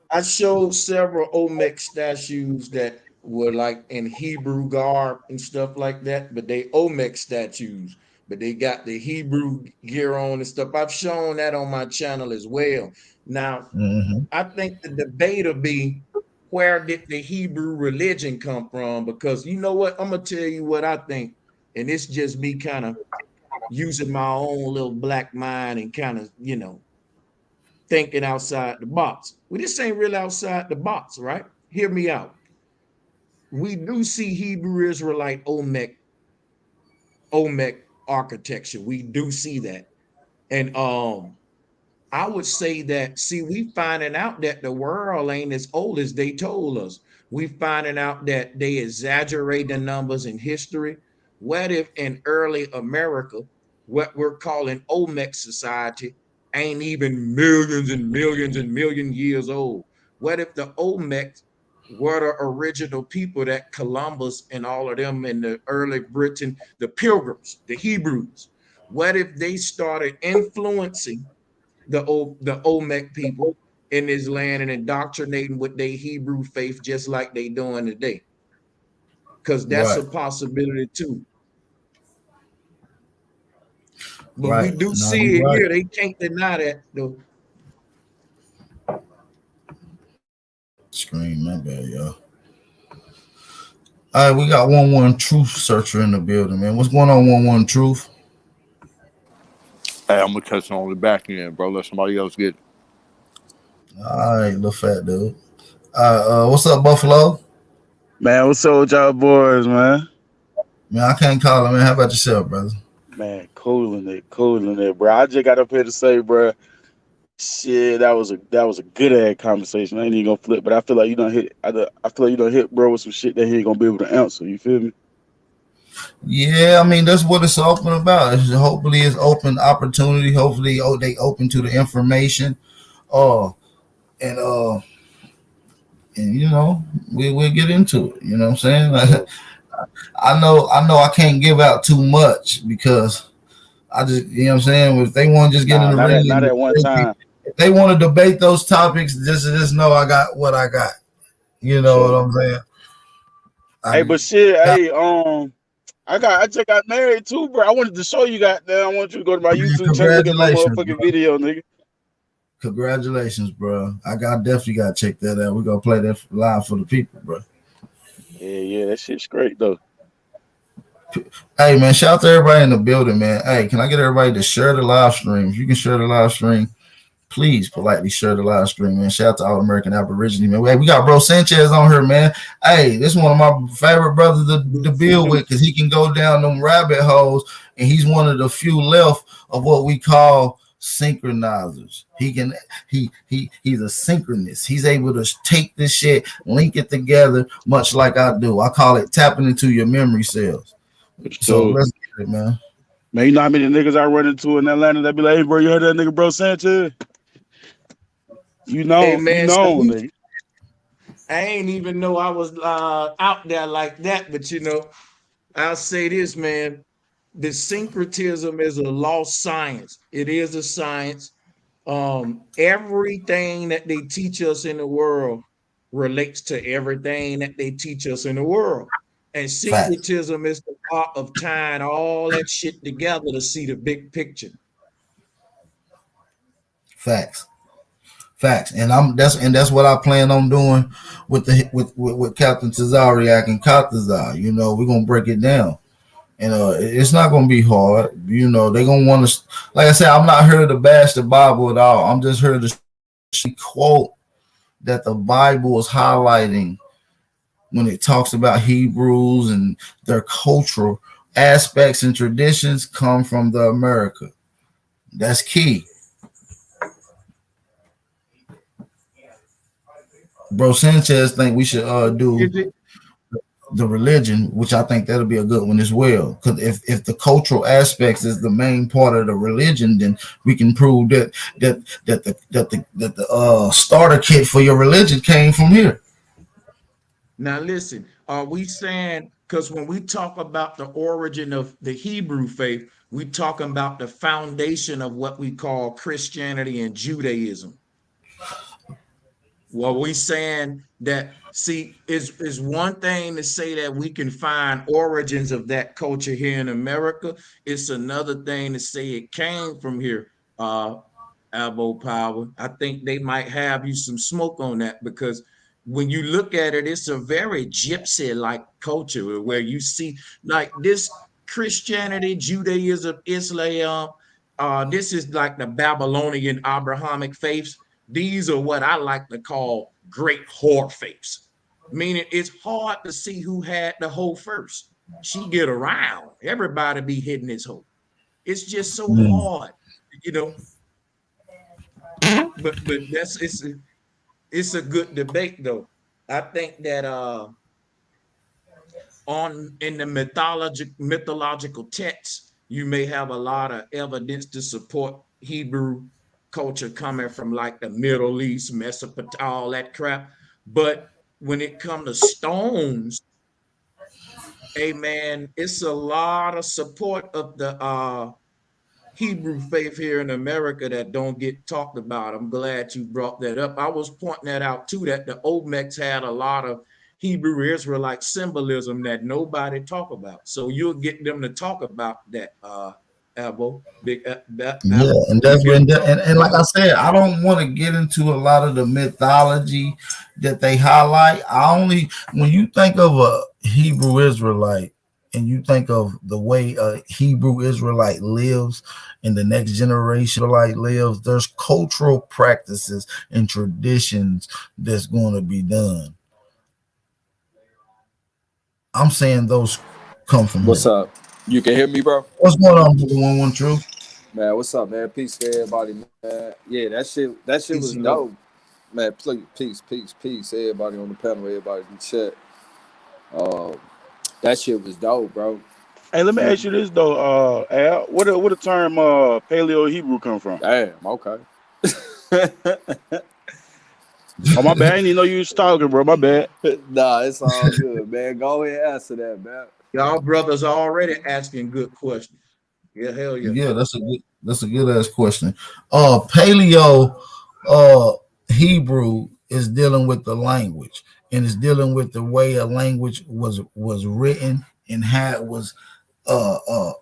I showed several Olmec statues that were like in Hebrew garb and stuff like that, but they Olmec statues, but they got the Hebrew gear on and stuff. I've shown that on my channel as well. Now, Mm-hmm. I think the debate will be where did the Hebrew religion come from? Because you know what? I'm gonna tell you what I think, and it's just me kind of using my own little black mind and kind of, thinking outside the box. Well, this ain't really outside the box, right? Hear me out. We do see Hebrew Israelite Olmec architecture. We do see that. And I would say that, see, we finding out that the world ain't as old as they told us. We finding out that they exaggerate the numbers in history. What if in early America, what we're calling Olmec society ain't even millions and millions and million years old? What if the Olmecs were the original people that Columbus and all of them in the early Britain, the Pilgrims, the Hebrews, what if they started influencing the Olmec people in this land and indoctrinating with their Hebrew faith just like they doing today? Because that's a Right, possibility too. But we right. do No, see you're it right. here. They can't deny that though. Screen, my bad, y'all. All right, we got 1-1 Truth Searcher in the building, man. What's going on, 1-1 Truth? Hey, I'm gonna touch on the back end, bro. Let somebody else get it. All right, little fat dude. What's up, Buffalo? Man, what's up with y'all boys, man? Man, I can't call it, man. How about yourself, brother? Man, cooling it, bro. I just got up here to say, bro, shit, that was a good ass conversation. I ain't even gonna flip, but I feel like you don't hit. I feel like you don't hit, bro, with some shit that he ain't gonna be able to answer. You feel me? Yeah, I mean that's what it's open about. Hopefully, it's open opportunity. Hopefully, they open to the information. Uh, and we'll get into it. You know what I'm saying? So, I know I can't give out too much because I just, you know what I'm saying. If they want to just get in nah, the not at ring not and at one time. if they want to debate those topics, just know I got what I got. You For know what sure. I'm saying? Hey, I but shit, got, hey, I just got married too, bro. I wanted to show you I want you to go to my man, YouTube channel, look at my congratulations, bro. motherfucking video, nigga. Congratulations, bro. Definitely got to check that out. We're gonna play that live for the people, bro. Yeah, that shit's great though. Hey, man, shout out to everybody in the building, man. Hey, can I get everybody to share the live stream? If you can share the live stream, please politely share the live stream, man. Shout out to All American Aborigine, man. Hey, we got Bro Sanchez on here, man. Hey, this is one of my favorite brothers to build with because he can go down them rabbit holes, and he's one of the few left of what we call synchronizers. He's a synchronist. He's able to take this shit, link it together, much like I do. I call it tapping into your memory cells. So So, let's get it, man. man, you know how many niggas I run into in Atlanta that be like, hey, bro, you heard that nigga, Bro Sanchez? Hey You man, know, salute. nigga. I ain't even know I was out there like that, but I'll say this, man. The syncretism is a lost science. It is a science. Everything that they teach us in the world relates to everything that they teach us in the world. And Facts, syncretism is the art of tying all that shit together to see the big picture. facts. Facts, and that's what I plan on doing with with Captain Tazariak and Katazar. You know, we're gonna break it down, and it's not gonna be hard. You know, they're gonna want to. Like I said, I'm not here to bash the Bible at all. I'm just here to quote that the Bible is highlighting when it talks about Hebrews and their cultural aspects and traditions come from the America. That's key. Bro Sanchez think we should do the religion, which I think that'll be a good one as well. Because if the cultural aspects is the main part of the religion, then we can prove that the starter kit for your religion came from here. Now listen, are we saying, because when we talk about the origin of the Hebrew faith, we talking about the foundation of what we call Christianity and Judaism? Well, we saying that, see, is one thing to say that we can find origins of that culture here in America. It's another thing to say it came from here. Albo Power, I think they might have you some smoke on that, because when you look at it, it's a very gypsy-like culture where you see like this Christianity, Judaism, Islam. This is like the Babylonian Abrahamic faiths. These are what I like to call great whore faiths, meaning it's hard to see who had the hoe first. She get around, everybody be hitting this hoe. It's just so hard, you know. But that's it's a good debate though. I think that on in the mythological texts, you may have a lot of evidence to support Hebrew culture coming from like the Middle East, Mesopotamia, all that crap. But when it comes to stones, hey man, it's a lot of support of the Hebrew faith here in America that don't get talked about. I'm glad you brought that up. I was pointing that out too, that the Olmecs had a lot of Hebrew Israelite symbolism that nobody talk about. So you'll get them to talk about that, Abbo, big Yeah, Abbo. and You that's get when, them talking and like about I it. said, I don't want to get into a lot of the mythology that they highlight. I only, when you think of a Hebrew Israelite and you think of the way a Hebrew Israelite lives and the next generation Israelite lives, there's cultural practices and traditions that's going to be done. I'm saying those come from What's here. up? You can hear me, bro? What's going on, 1 True? Man, what's up, man? Peace to everybody, man. Yeah, that shit Peace was and love. dope. Man, please, peace. Everybody on the panel, everybody in the chat. Um, that shit was dope, bro. Hey, let me ask you this though, Al. Where the term Paleo Hebrew come from? Damn, okay. Oh my bad. I didn't even know you was talking, bro. My bad. Nah, it's all good, man. Go ahead and answer that, man. Y'all brothers already asking good questions. Yeah, hell yeah. Yeah, that's a good ass question. Paleo Hebrew is dealing with the language and is dealing with the way a language was written and how it was uh uh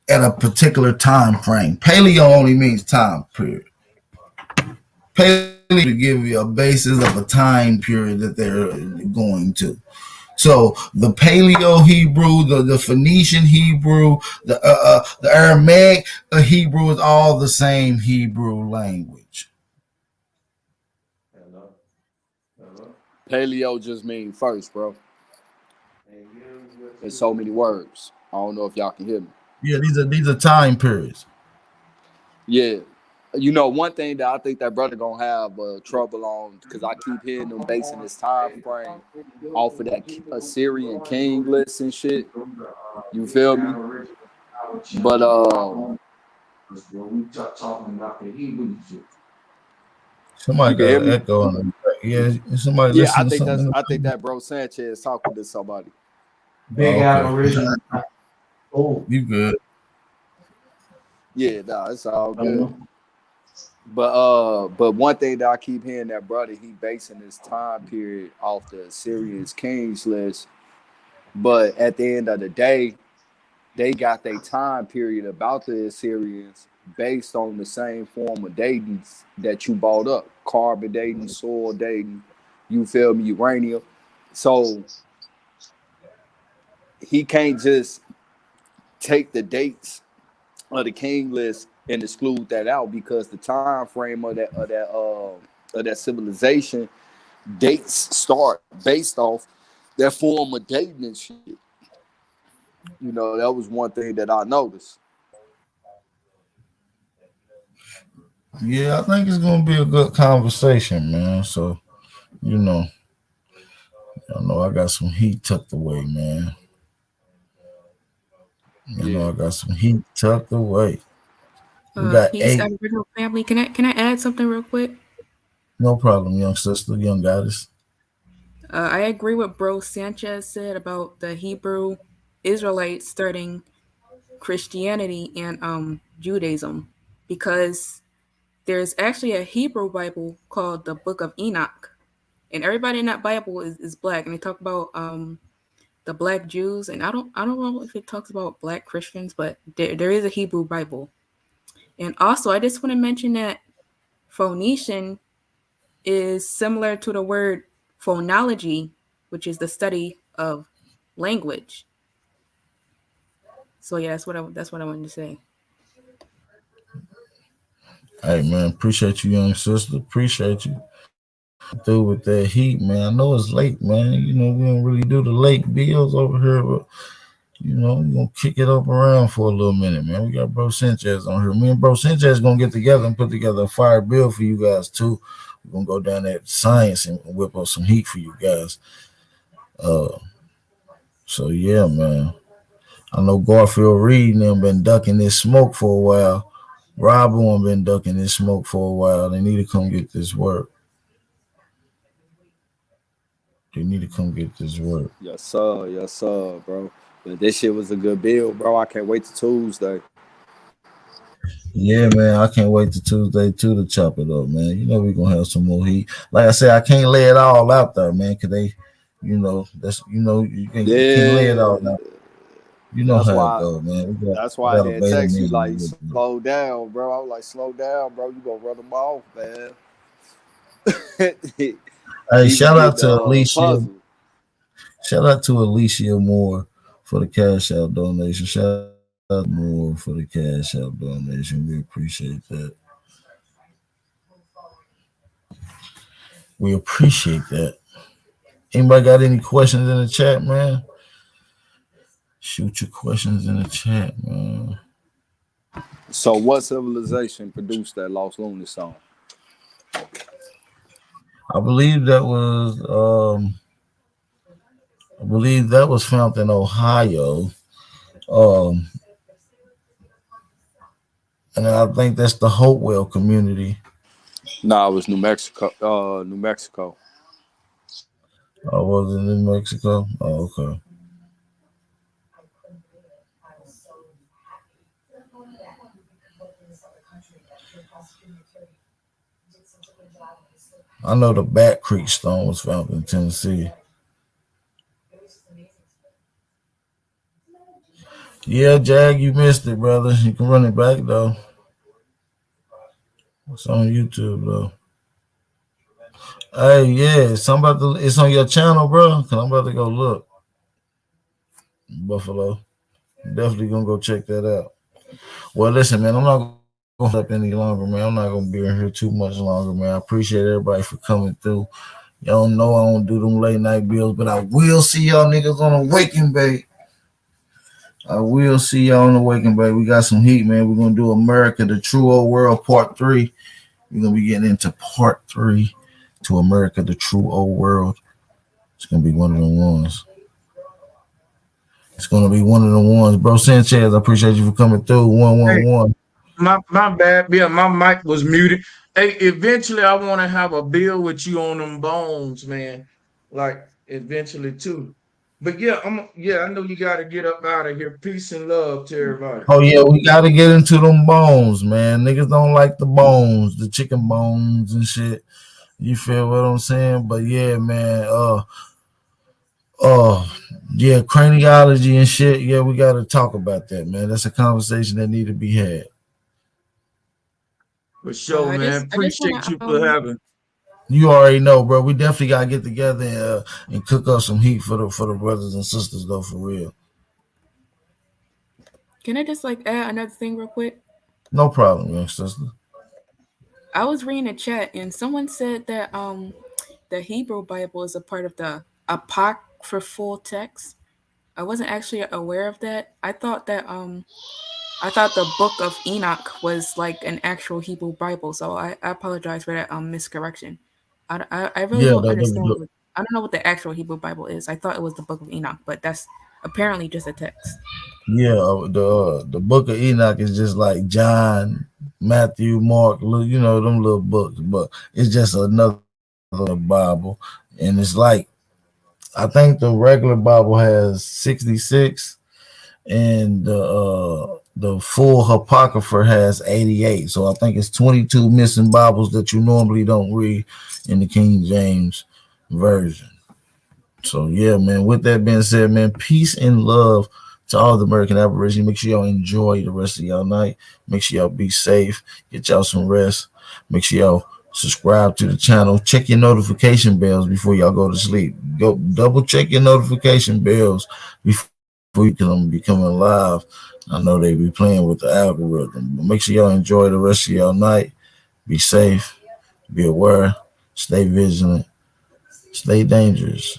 at a particular time frame. Paleo only means time period. Paleo to give you a basis of a time period that they're going to. So the Paleo Hebrew, the Phoenician Hebrew, the Aramaic Hebrew is all the same Hebrew language. Hello. Hello. Paleo just means first, bro. There's so many words. I don't know if y'all can hear me. Yeah, these are time periods. Yeah. You know, one thing that I think that brother gonna have trouble on, because I keep hearing them basing this time frame off of that Assyrian king list and shit. You feel me? But Somebody you can got hear an me? echo on them. Yeah, somebody Yeah, listening to something. I think that bro Sanchez talking to somebody. Big Okay, Aboriginal. Oh, you good? Yeah, nah, it's all good. But one thing that I keep hearing that brother, he basing this time period off the Assyrian kings list. But at the end of the day, they got their time period about the Assyrians based on the same form of dating that you brought up. Carbon dating, soil dating, you feel me, uranium. So he can't just take the dates of the king list and exclude that out, because the time frame of of that civilization dates start based off their form of dating and shit. You know, that was one thing that I noticed. Yeah, I think it's gonna be a good conversation, man. So, you know, I know I got some heat tucked away, man. I know Yeah. I got some heat tucked away. We got Peace, 8. Aboriginal family. Can I add something real quick? No problem, young sister, young goddess. I agree with Bro Sanchez said about the Hebrew Israelites starting Christianity and Judaism, because there's actually a Hebrew Bible called the Book of Enoch, and everybody in that Bible is black, and they talk about the black Jews, and I don't know if it talks about black Christians, but there is a Hebrew Bible. And also, I just want to mention that Phoenician is similar to the word phonology, which is the study of language. So yeah, that's what I wanted to say. Hey man, appreciate you, young sister. Appreciate you. Through with that heat, man. I know it's late, man. You know, we don't really do the late bills over here, but you know, we're gonna kick it up around for a little minute, man. We got Bro Sanchez on here. Me and Bro Sanchez gonna get together and put together a fire bill for you guys too. We're gonna go down that science and whip up some heat for you guys. Uh so yeah, man. I know Garfield Reed and them been ducking this smoke for a while. Robin been ducking this smoke for a while. They need to come get this work. They need to come get this work. Yes, sir, bro. But this shit was a good build, bro. I can't wait to Tuesday. Yeah, man, I can't wait to Tuesday too to chop it up, man. You know we're gonna have some more heat. Like I said, I can't lay it all out there, man, cause they, you know, that's you can't lay it all Yeah. out. You know That's how it why goes, man. that's We why I got a had beta text you man. like slow down, bro. I was like, slow down, bro. You gonna run them off, man. Hey, He be shout out getting to Alicia. puzzled. Shout out to Alicia Moore for the cash out donation. Shout out Moore for the cash out donation. We appreciate that. We appreciate that. Anybody got any questions in the chat, man? Shoot your questions in the chat, man. So what civilization produced that Lost Lunar song? I believe that was found in Ohio. Um and I think that's the Hopewell community. Nah, it was New Mexico. New Mexico. I was in New Mexico. Oh, okay. I know the Bat Creek Stone was found in Tennessee. Yeah, Jag, you missed it, brother. You can run it back though. It's on YouTube though. Hey, yeah, it's on your channel, bro. Cause I'm about to go look. Buffalo. Definitely gonna go check that out. Well, listen, man, I'm not gonna hold up any longer, man. I'm not gonna be in here too much longer, man. I appreciate everybody for coming through. Y'all know I don't do them late night bills, but I will see y'all niggas on the Waking Bay. I will see y'all on the Waking Bay. We got some heat, man. We're gonna do America, the True Old World Part 3. We're gonna be getting into Part 3 to America, the True Old World. It's gonna be one of the ones. It's gonna be one of the ones. Bro Sanchez, I appreciate you for coming through. 111. My bad. Yeah, my mic was muted. Hey, eventually I want to have a bill with you on them bones, man. Like eventually too. But yeah, I know you gotta get up out of here. Peace and love to everybody. Oh yeah, we gotta get into them bones, man. Niggas don't like the bones, the chicken bones and shit. You feel what I'm saying? But yeah, man. Yeah, craniology and shit. Yeah, we gotta talk about that, man. That's a conversation that need to be had. For sure, man. I just wanna Appreciate you for having. You already know, bro. We definitely gotta get together and cook up some heat for the brothers and sisters, though, for real. can I just like add another thing real quick? No problem, young sister. I was reading the chat and someone said that the Hebrew Bible is a part of the apocryphal text. I wasn't actually aware of that. I thought the book of Enoch was like an actual Hebrew Bible, so I apologize for that miscorrection. I really Yeah, don't understand. I don't know what the actual Hebrew Bible is. I thought it was the book of Enoch, but that's apparently just a text. the book of Enoch is just like John, Matthew, Mark, you know, them little books, but it's just another Bible. And it's like, I think the regular Bible has 66 and the full Apocrypha has 88. So I think it's 22 missing Bibles that you normally don't read in the King James Version. So yeah, man, with that being said, man, peace and love to all the American Aborigines. Make sure y'all enjoy the rest of y'all night. Make sure y'all be safe. Get y'all some rest. Make sure y'all subscribe to the channel. Check your notification bells before y'all go to sleep. Go double check your notification bells before you can be coming live. I know they be playing with the algorithm, but make sure y'all enjoy the rest of y'all night. Be safe. Be aware. Stay vigilant. Stay dangerous.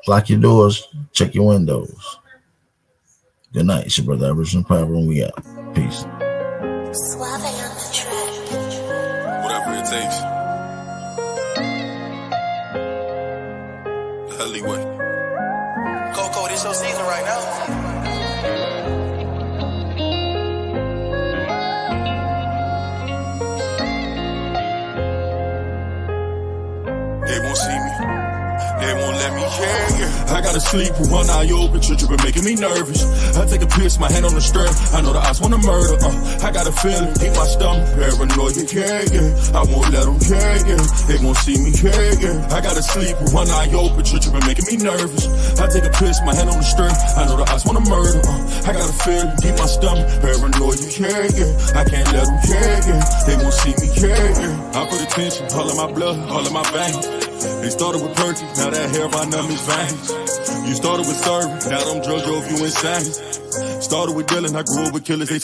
Lock your doors. Check your windows. Good night. It's your brother Aboriginal Power, and we out. Peace. Whatever it takes. Alleyway. Coco, this your season right now. They won't see me. They won't let me, yeah. I gotta sleep with one eye open, been making me nervous. I take a piss, my hand on the strap. I know the eyes wanna murder. I got a feeling, deep my stomach, paranoia, yeah. I won't let them, yeah. They won't see me, yeah. I gotta sleep with one eye open, been making me nervous. I take a piss, my hand on the strap. I know the eyes wanna murder. I got a feeling, deep my stomach, paranoia, yeah. I can't let them, yeah. They won't see me, yeah. I put attention, all of my blood, all of my veins. They started with Perky, now that hair by numbers veins. You started with serving, now them drugs drove you insane. Started with dealing, I grew up with killers, they